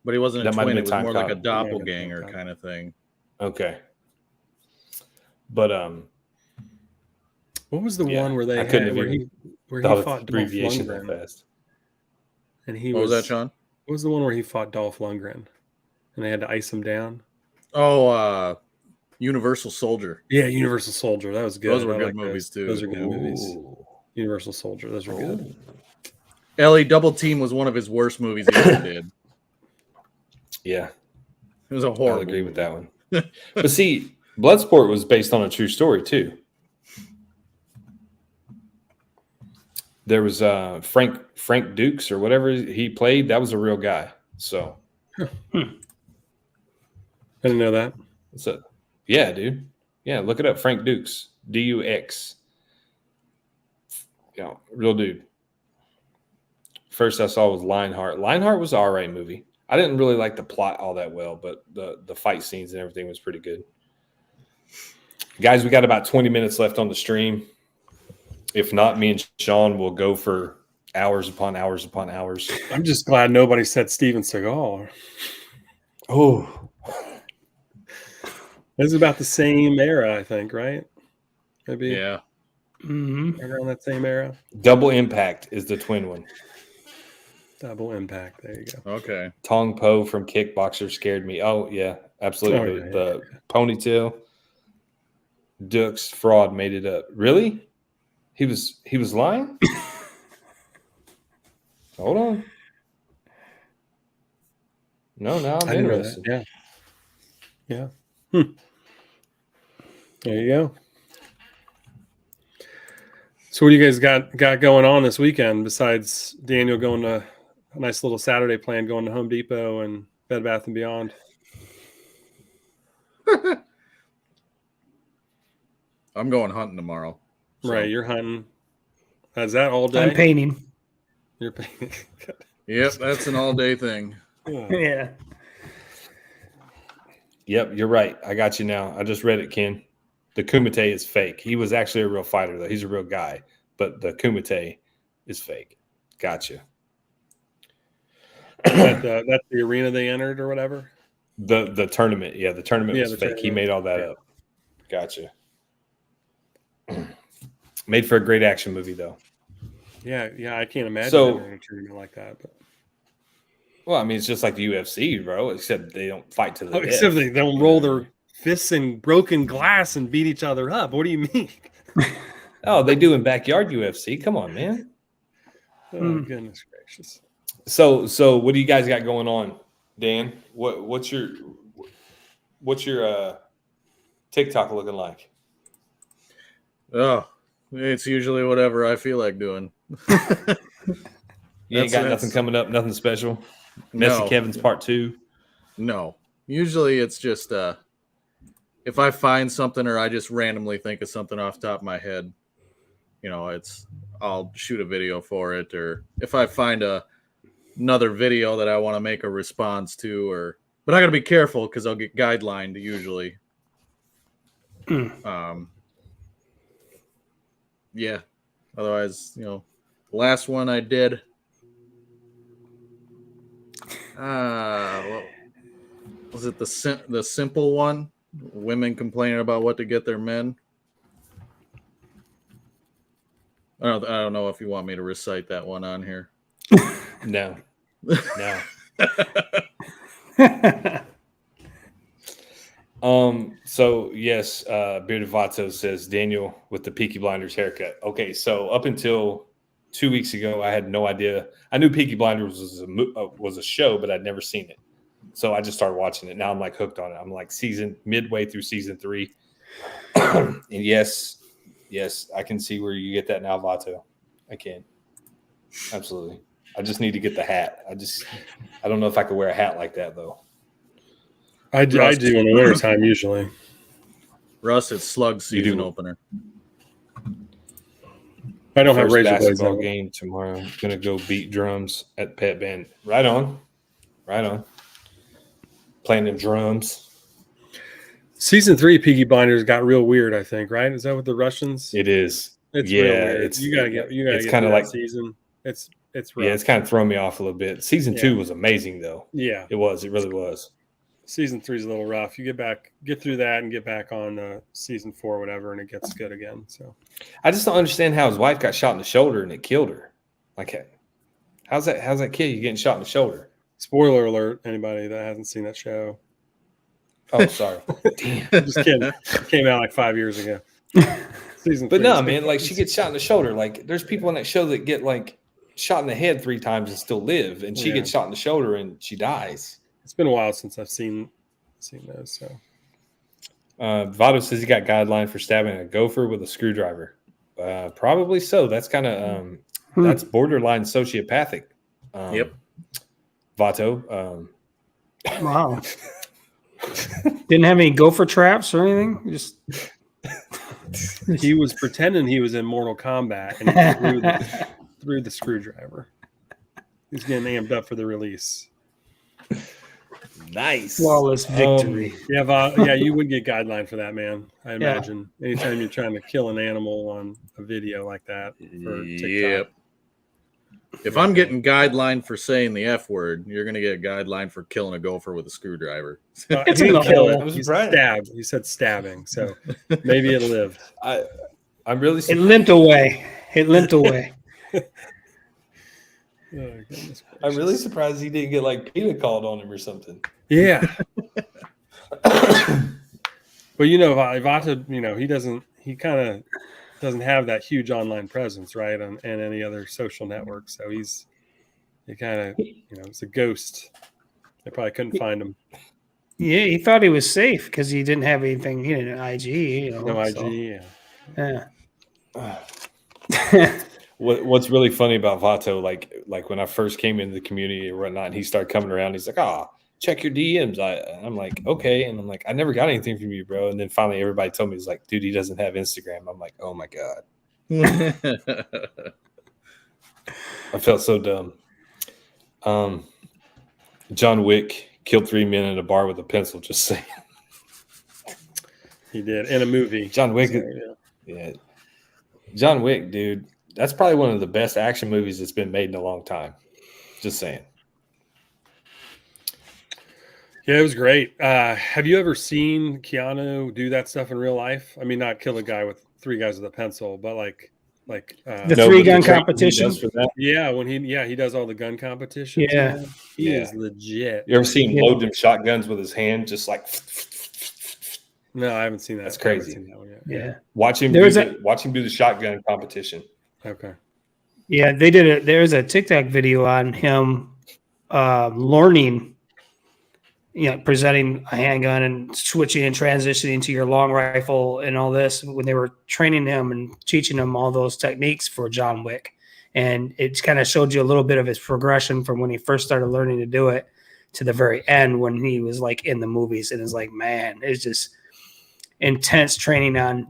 but he wasn't a That might have twin. been It was Time more like a Cop. doppelganger Time Cop. kind of thing. Okay. But What was the Yeah, one where they I couldn't had, have where even he thought of fought the Dolph abbreviation that Lundgren, fast. and he What was was that, Sean? What was the one where he fought Dolph Lundgren, and they had to ice him down? Oh, Universal Soldier. Yeah, Universal Soldier. That was good. Those were I good like movies, too. Those are good movies. Ooh. Universal Soldier. Those were good. LA Double Team was one of his worst movies he ever did. Yeah, It was a I'll horrible. agree with movie. that one. But see, Bloodsport was based on a true story too. There was Frank Dukes or whatever he played. That was a real guy. So, I didn't know that. yeah, dude. Yeah, look it up. Frank Dukes, Dux. Yeah, real dude. First I saw was Lionheart. Lionheart was an all right movie. I didn't really like the plot all that well, but the fight scenes and everything was pretty good. Guys, we got about 20 minutes left on the stream. If not, me and Sean will go for hours upon hours upon hours. I'm just glad nobody said Steven Seagal. Oh, This is about the same era, I think, right? Maybe Yeah. around that same era. Double Impact is the twin one. Double Impact. There you go. Okay. Tong Po from Kickboxer scared me. Oh, yeah, absolutely. Oh, yeah, The ponytail. Dux fraud made it up. Really? He was lying? Hold on. No, now I'm I didn't know interested. that. Yeah. There you go. So what do you guys got going on this weekend besides Daniel going to a nice little Saturday plan, going to Home Depot and Bed Bath and Beyond? I'm going hunting tomorrow. So, Right, you're hunting. Is that all day? I'm painting. You're painting. Yep, that's an all-day thing. Yeah. Yep, you're right. I got you now. I just read it, Ken. The Kumite is fake. He was actually a real fighter, though. He's a real guy, but the Kumite is fake. Gotcha. That's the arena they entered or whatever. The tournament, the tournament was the fake. He tournament. made all that Yeah. up. Gotcha. Made for a great action movie, though. Yeah, I can't imagine So- entering a tournament like that. But Well, I mean, it's just like the UFC, bro. Except they don't fight to the death. except they don't roll their fists in broken glass and beat each other up. What do you mean? Oh, they do in backyard UFC. Come on, man. Oh, goodness gracious. So what do you guys got going on, Dan? What's your TikTok looking like? Oh, it's usually whatever I feel like doing. You ain't got nothing coming up, nothing special. Messy No. Kevin's part 2. No. Usually it's just if I find something or I just randomly think of something off the top of my head, I'll shoot a video for it, or if I find another video that I want to make a response to, but I got to be careful because I'll get guidelined usually. Yeah. Otherwise, the last one I did. What was it the simple one? Women complaining about what to get their men. I don't know if you want me to recite that one on here. No. So yes, Bearded Vato says Daniel with the Peaky Blinders haircut. Okay, so up until 2 weeks ago, I had no idea. I knew Peaky Blinders was a show, but I'd never seen it. So I just started watching it. Now I'm like hooked on it. I'm like midway through season 3. And yes, I can see where you get that now, Vato. I can. Absolutely. I just need to get the hat. I don't know if I could wear a hat like that though. I do in the wintertime usually. Russ, it's slug season opener. I don't have First razor blades basketball game tomorrow. Gonna go beat drums at Pet Band. Right on. Playing them drums. Season 3 Peaky Blinders got real weird, I think, right? Is that what the Russians? It is. It's real weird. You gotta get kind of like season. It's rough. Yeah, it's kind of thrown me off a little bit. Season 2 was amazing though. Yeah. It really was. Season 3 is a little rough. You get through that and get back on season 4 or whatever, and it gets good again. So I just don't understand how his wife got shot in the shoulder and it killed her. Like, how's that kill you getting shot in the shoulder? Spoiler alert, anybody that hasn't seen that show. Oh, sorry. Damn. Just kidding. Came out like 5 years ago. Season 3. But no, man, like she gets shot in the shoulder. Like there's people on that show that get like shot in the head 3 times and still live, and she gets shot in the shoulder and she dies. It's been a while since I've seen those. So, Vado says he got guideline for stabbing a gopher with a screwdriver. Probably so. That's kind of that's borderline sociopathic. Yep. Vato. Wow. Didn't have any gopher traps or anything. Just he was pretending he was in Mortal Kombat and he threw the screwdriver. He's getting amped up for the release. Nice. Flawless victory. Yeah, you would get guideline for that, man. I imagine. Anytime you're trying to kill an animal on a video like that for TikTok. Yep. If I'm getting guideline for saying the F word, you're going to get a guideline for killing a gopher with a screwdriver. It's in the hole. He stabbed. He said stabbing, so maybe it lived. I'm really. It limped away. Oh, I'm really surprised he didn't get like PETA called on him or something. Yeah. But Ivata, he kind of doesn't have that huge online presence, right? And any other social network. So he kind of, it's a ghost. They probably couldn't find him. Yeah, he thought he was safe because he didn't have anything. He didn't IG. No IG. Yeah. What's really funny about Vato, like when I first came into the community or whatnot, and he started coming around, he's like, check your DMs. I'm like, okay. And I'm like, I never got anything from you, bro. And then finally everybody told me, he's like, dude, he doesn't have Instagram. I'm like, oh my God. I felt so dumb. John Wick killed 3 men in a bar with a pencil, just saying. He did, in a movie. John Wick. Yeah. John Wick, dude. That's probably one of the best action movies that's been made in a long time. Just saying. Yeah, it was great. Have you ever seen Keanu do that stuff in real life? I mean, not kill a guy with 3 guys with a pencil, but like the 3-gun competition. Yeah, when he does all the gun competitions. Yeah, he is legit. You ever seen him load them shotguns with his hand, just like? No, I haven't seen that. That's crazy. That one yet. Yeah, watch him do the shotgun competition. Okay. Yeah, they did it. There's a TikTok video on him learning, presenting a handgun and switching and transitioning to your long rifle and all this when they were training him and teaching him all those techniques for John Wick. And it kind of showed you a little bit of his progression from when he first started learning to do it to the very end when he was like in the movies. And it's like, man, it's just intense training on,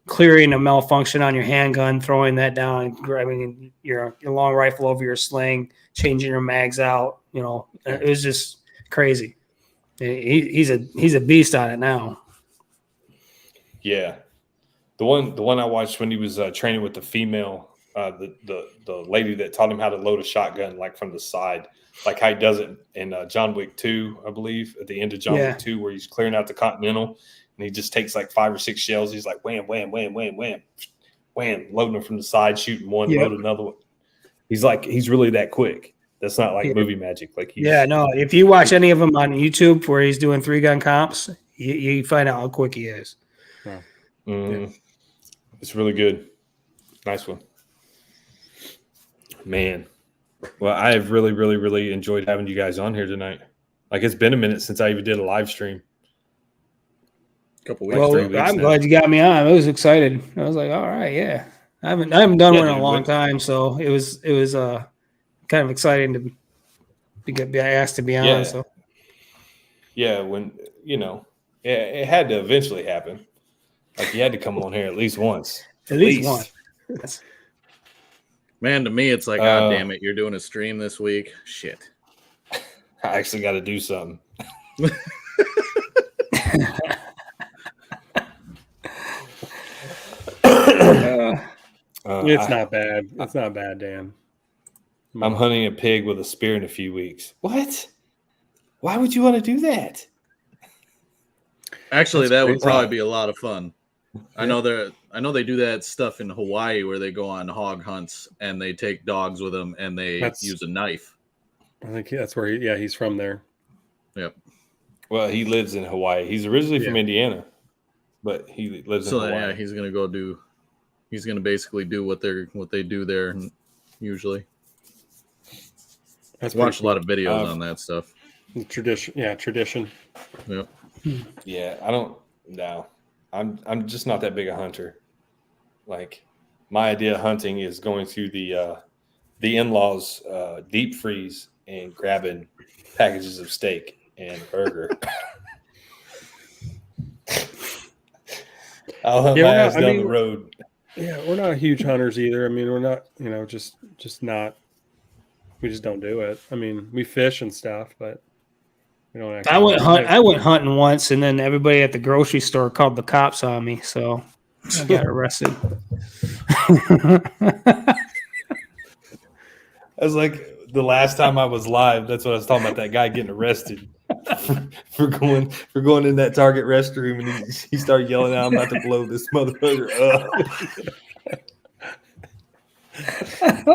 clearing a malfunction on your handgun, throwing that down, grabbing your long rifle over your sling, changing your mags out. It was just crazy. He's a beast on it now. Yeah. The one I watched when he was training with the female, the lady that taught him how to load a shotgun like from the side, like how he does it in John Wick 2, I believe, at the end of John Wick 2, where he's clearing out the Continental and he just takes like 5 or 6 shells. He's like wham, wham, wham, wham, wham, wham, loading them from the side, shooting one, load another one. He's really that quick. That's not like movie magic. Like no. If you watch any of them on YouTube where he's doing 3-gun comps, you find out how quick he is. It's really good. Nice one, man. Well, I have really, really, really enjoyed having you guys on here tonight. Like, it's been a minute since I even did a live stream. Couple weeks. Well, I'm glad you got me on. I was excited. I was like, all right, yeah. I haven't done one in a long time, so it was kind of exciting to be asked to be on. So when it had to eventually happen. Like, you had to come on here at least once. At least once. Man, to me, it's like, God damn it, you're doing a stream this week. Shit. I actually got to do something. It's not bad. It's not bad, Dan. I'm hunting a pig with a spear in a few weeks. What? Why would you want to do that? Actually, that would probably be a lot of fun. I know they do that stuff in Hawaii where they go on hog hunts and they take dogs with them and they use a knife. I think that's where he's from there. Yep. Well, he lives in Hawaii. He's originally from Indiana, but he lives in Hawaii. Yeah, he's gonna basically do what they do there usually. That's watched a lot of videos on that stuff. Tradition. Yep. Yeah, I don't know. I'm just not that big a hunter. Like, my idea of hunting is going through the in-laws deep freeze and grabbing packages of steak and burger. I'll hunt my ass down the road. Yeah, we're not huge hunters either. I mean, we're not, just not. We just don't do it. I mean, we fish and stuff, but we don't actually. I went hunting once, and then everybody at the grocery store called the cops on me, so I got arrested. I was like, the last time I was live, that's what I was talking about. That guy getting arrested for going in that Target restroom, and he started yelling out, "I'm about to blow this motherfucker up."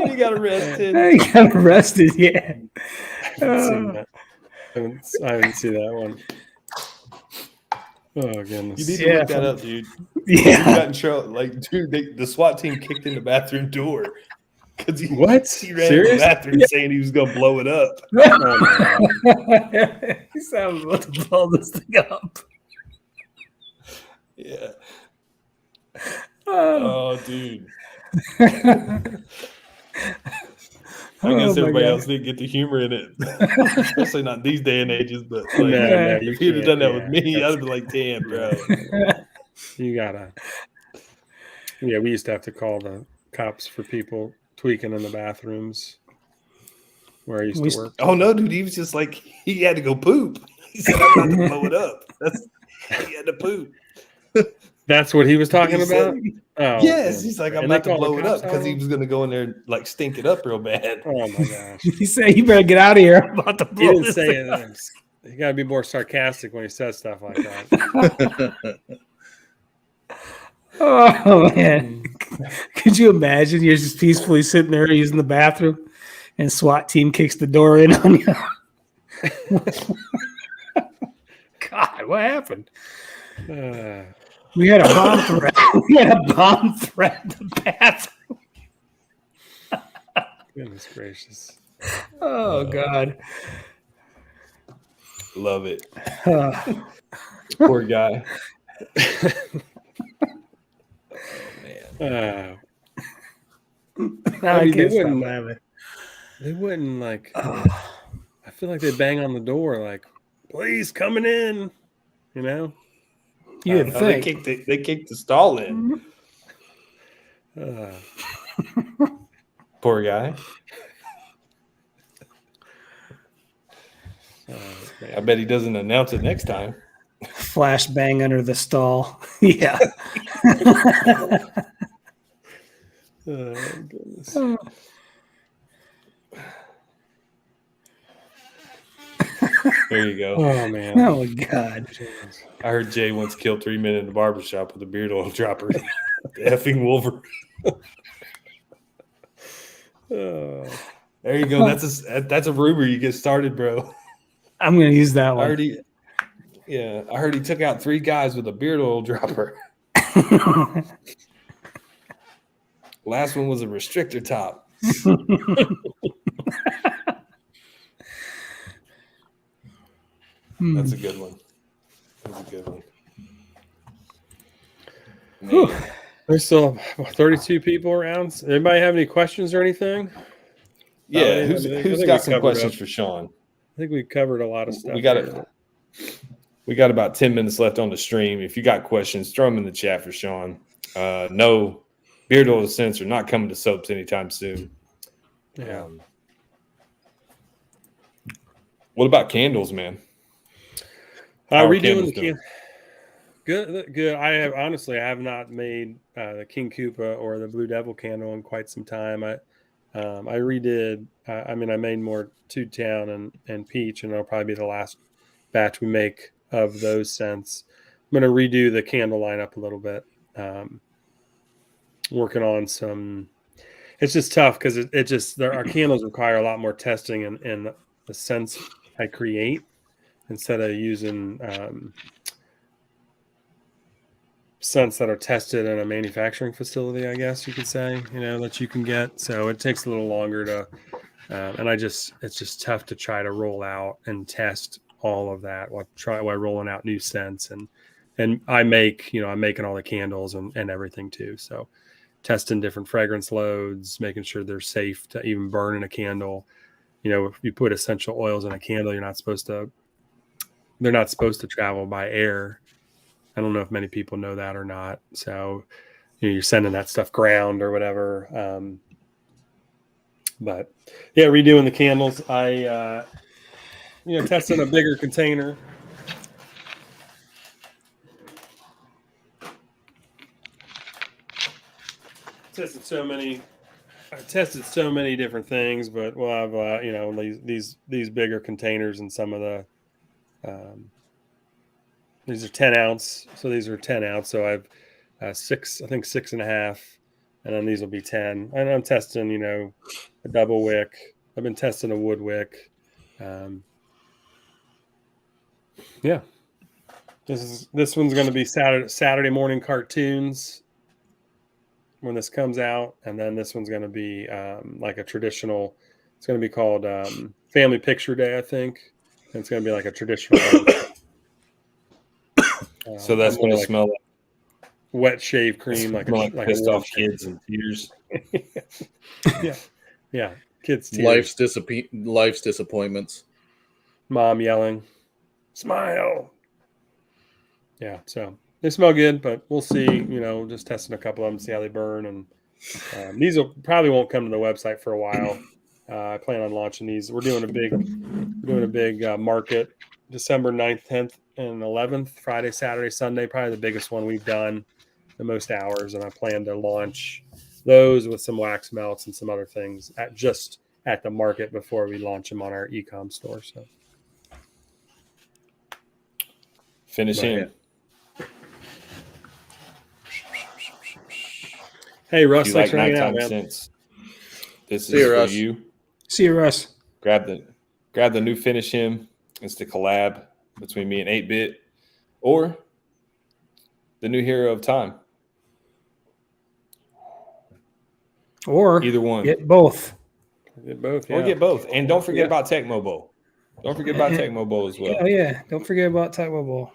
He got arrested. He got arrested. Yeah. I haven't seen that one. Oh goodness! You need to look that up, dude. Yeah. He got in trouble. Like, dude, the SWAT team kicked in the bathroom door because he ran in the bathroom saying he was gonna blow it up. He said I was about to blow this thing up. Yeah. Oh, dude. I guess everybody else didn't get the humor in it, especially not these day and ages. But like, if he'd have done that with me, I'd be like, "Damn, bro, you gotta." Yeah, we used to have to call the cops for people tweaking in the bathrooms where I used to work. Oh no, dude, he was just like, he had to go poop. He said, "I'm about to blow it up." He had to poop. That's what he was talking about? Yes, he's like, I'm about to blow it up because he was going to go in there and like stink it up real bad. Oh my gosh. He said, "You better get out of here. I'm about to blow this thing up." You got to be more sarcastic when he says stuff like that. Oh man. Could you imagine you're just peacefully sitting there using the bathroom and SWAT team kicks the door in on you? God, what happened? We had a bomb threat. We had a bomb threat in the bathroom. Goodness gracious. Oh God. Love it. Poor guy. I I mean, can't stop laughing. They wouldn't like. I feel like they bang on the door like, "Please, coming in," you know. You'd think. They kicked the stall in. Poor guy. I bet he doesn't announce it next time. Flash bang under the stall. Yeah. Oh, goodness. There you go. Oh man. Oh God. I heard Jay once killed 3 men in the barbershop with a beard oil dropper. The effing Wolverine. Oh. There you go. That's a rumor you get started, bro. I'm gonna use that I one. heard he took out 3 guys with a beard oil dropper. Last one was a restrictor top. That's a good one. That's a good one. Man. There's still 32 people around. Anybody have any questions or anything? Yeah, I who's think got we some covered questions up. for Sean? I think we covered a lot of stuff. We got here. We got about 10 minutes left on the stream. If you got questions, throw them in the chat for Sean. No, beard oil scents are not coming to soaps anytime soon. Yeah. What about candles, man? Redoing the candles. Good. I have not made the King Koopa or the Blue Devil candle in quite some time. I redid. I made more Two Town and Peach, and that'll probably be the last batch we make of those scents. I'm going to redo the candle lineup a little bit. Working on some. It's just tough because our candles require a lot more testing in the scents I create instead of using scents that are tested in a manufacturing facility, I guess you could say, that you can get. So it takes a little longer to, and it's just tough to try to roll out and test all of that while rolling out new scents. And I'm making all the candles and everything too. So testing different fragrance loads, making sure they're safe to even burn in a candle. If you put essential oils in a candle, they're not supposed to travel by air. I don't know if many people know that or not. So, you're sending that stuff ground or whatever. But yeah, redoing the candles. I, testing a bigger container. I tested so many different things, but we'll have, these bigger containers and some of the, these are 10 ounce. So these are 10 ounce. So I've 6.5, and then these will be 10. And I'm testing, a double wick. I've been testing a wood wick. Yeah. This one's going to be Saturday morning cartoons when this comes out, and then this one's going to be like a traditional. It's going to be called Family Picture Day, I think. And it's going to be like a traditional. So that's going to smell like wet shave cream, like pissed off kids and tears. yeah, kids' tears. Life's disappointments. Mom yelling, "Smile!" Yeah, so they smell good, but we'll see. Just testing a couple of them, see how they burn, and these probably won't come to the website for a while. I plan on launching these. We're doing a big market, December 9th, 10th, and 11th, Friday, Saturday, Sunday. Probably the biggest one we've done, the most hours, and I plan to launch those with some wax melts and some other things at the market before we launch them on our e-com store. So finish him. Hey Russ, thanks for hanging out, man. This is See you, for Russ. you. See you, Russ. Grab the new Finish Him. It's the collab between me and 8-Bit, or the new Hero of Time. Or either one. Get both. Get both, yeah. Or get both. And don't forget about Tecmo Bowl. Don't forget about Tecmo Bowl as well. Oh yeah. Don't forget about Tecmo Bowl.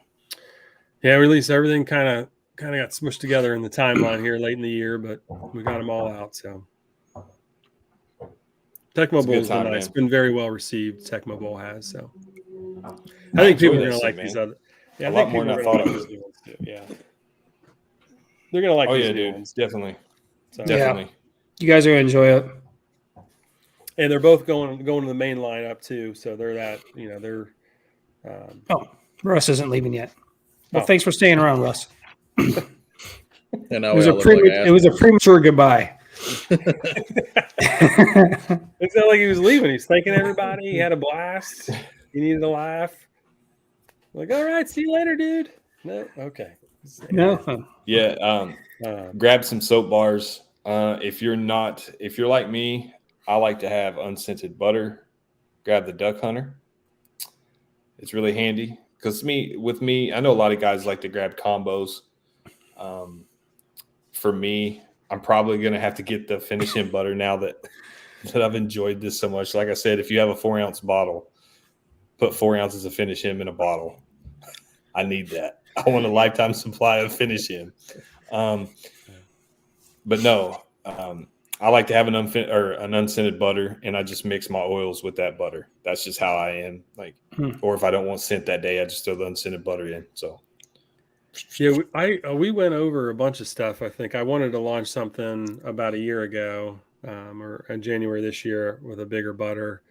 Yeah, release everything kind of got smushed together in the timeline here late in the year, but we got them all out. So Tecmo Bowl's been nice. Man. Been very well received. Tecmo Bowl has. So I think people are going to like these other. Yeah, a lot more than I thought of. Yeah, they're going to like. Oh yeah, dude. Ones. Definitely. So, definitely. Yeah. You guys are going to enjoy it. And they're both going to the main lineup too. So they're that. They're. Russ isn't leaving yet. Well, thanks for staying around, Russ. And It now was, we a all look like it was a premature goodbye. It sounded like he was leaving. He's thanking everybody. He had a blast. He needed a laugh. Like, all right, see you later, dude. No, okay. No. Yeah. Grab some soap bars. If you're like me, I like to have unscented butter. Grab the Duck Hunter. It's really handy because with me, I know a lot of guys like to grab combos. For me, I'm probably going to have to get the Finish Him butter now that I've enjoyed this so much. Like I said, if you have a 4-ounce bottle, put 4 ounces of Finish Him in a bottle. I need that. I want a lifetime supply of Finish Him. But no, I like to have an unscented butter, and I just mix my oils with that butter. That's just how I am. Or if I don't want scent that day, I just throw the unscented butter in. So. Yeah, we went over a bunch of stuff. I think I wanted to launch something about a year ago, or in January this year, with a bigger butter.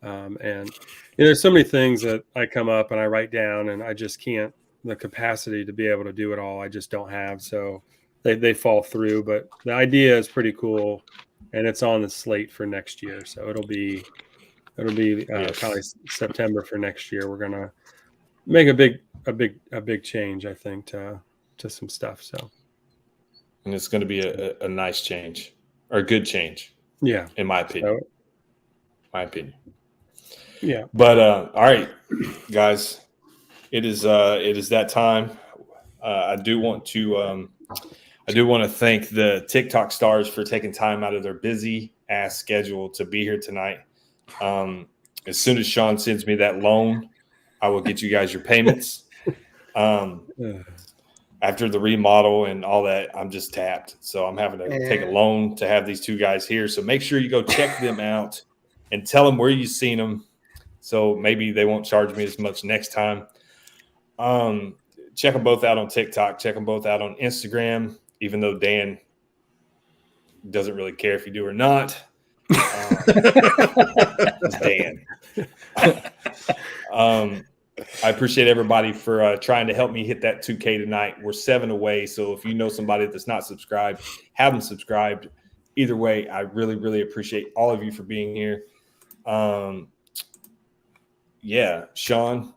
And there's so many things that I come up and I write down, and I just can't the capacity to be able to do it all. I just don't have. So they fall through. But the idea is pretty cool, and it's on the slate for next year. So it'll be Yes. probably September for next year. We're gonna make a big change, I think, to some stuff. So, And it's going to be a nice change or a good change. Yeah. In my opinion. Yeah. But all right, guys, it is that time. I do want to thank the TikTok stars for taking time out of their busy ass schedule to be here tonight. As soon as Sean sends me that loan, I will get you guys your payments. After the remodel and all that, I'm just tapped. So I'm having to take a loan to have these two guys here. So make sure you go check them out and tell them where you've seen them. So maybe they won't charge me as much next time. Check them both out on TikTok. Check them both out on Instagram, even though Dan doesn't really care if you do or not. It's Dan. I appreciate everybody for trying to help me hit that 2K tonight. We're 7 away. So if you know somebody that's not subscribed, have them subscribed. Either way, I really, really appreciate all of you for being here. Sean,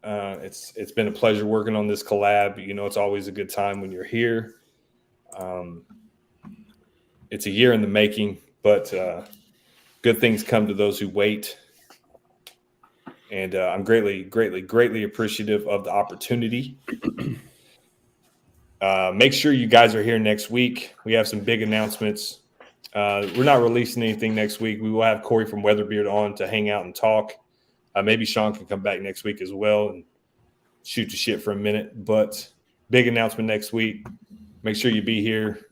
it's been a pleasure working on this collab. You know, it's always a good time when you're here. It's a year in the making, but good things come to those who wait. And I'm greatly, greatly, greatly appreciative of the opportunity. Make sure you guys are here next week. We have some big announcements. We're not releasing anything next week. We will have Corey from Weatherbeard on to hang out and talk. Maybe Sean can come back next week as well and shoot the shit for a minute. But big announcement next week. Make sure you be here.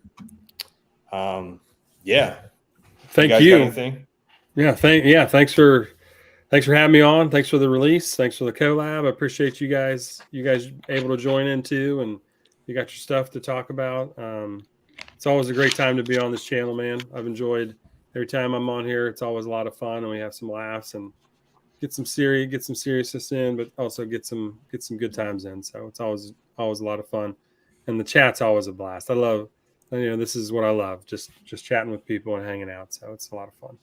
Thank you. Anything? Thanks for having me on. Thanks for the release. Thanks for the collab. I appreciate you guys able to join in too, and you got your stuff to talk about. It's always a great time to be on this channel, man. I've enjoyed every time I'm on here. It's always a lot of fun, and we have some laughs and get some seriousness in, but also get some good times in. So it's always a lot of fun, and the chat's always a blast. I love, this is what I love, just chatting with people and hanging out. So it's a lot of fun.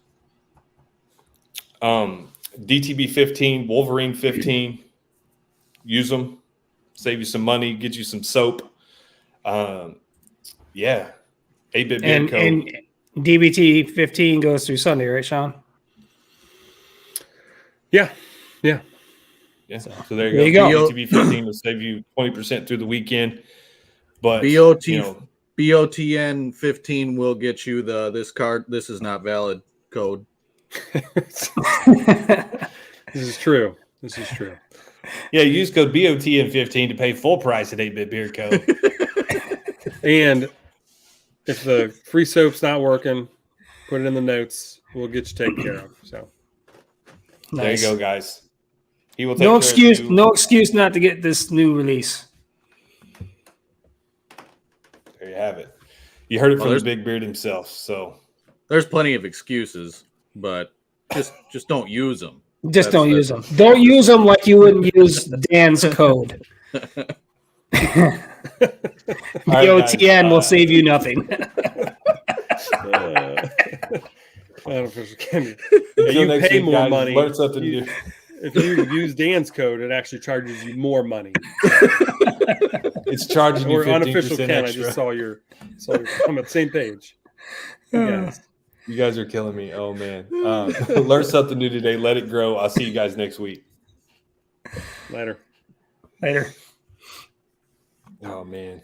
DTB 15, Wolverine 15, use them, save you some money, get you some soap. 8-bit beard code. And DBT 15 goes through Sunday, right, Sean? Yeah. So there you go. DTB 15 will save you 20% through the weekend. But BOTN 15 will get you this card. This is not valid code. This is true. Yeah, use code BOTN15 to pay full price at 8-bit beard code. And if the free soap's not working, put it in the notes. We'll get you taken care of. So nice. There you go, guys. He will take no care excuse. of you. No excuse not to get this new release. There you have it. You heard it from the big beard himself. So there's plenty of excuses, but just don't use them. Don't use them. Don't use them like you wouldn't use Dan's code. All right, guys, BOTN will save you nothing. Unofficial Kenny. until You next pay week, more guys, money. learn something new. If you use Dan's code, it actually charges you more money. It's charging you Or 15% unofficial Ken. I extra. just saw your comment. Same page. Yes. You guys are killing me. Oh man. Learn something new today. Let it grow. I'll see you guys next week. Later. Later. Oh man.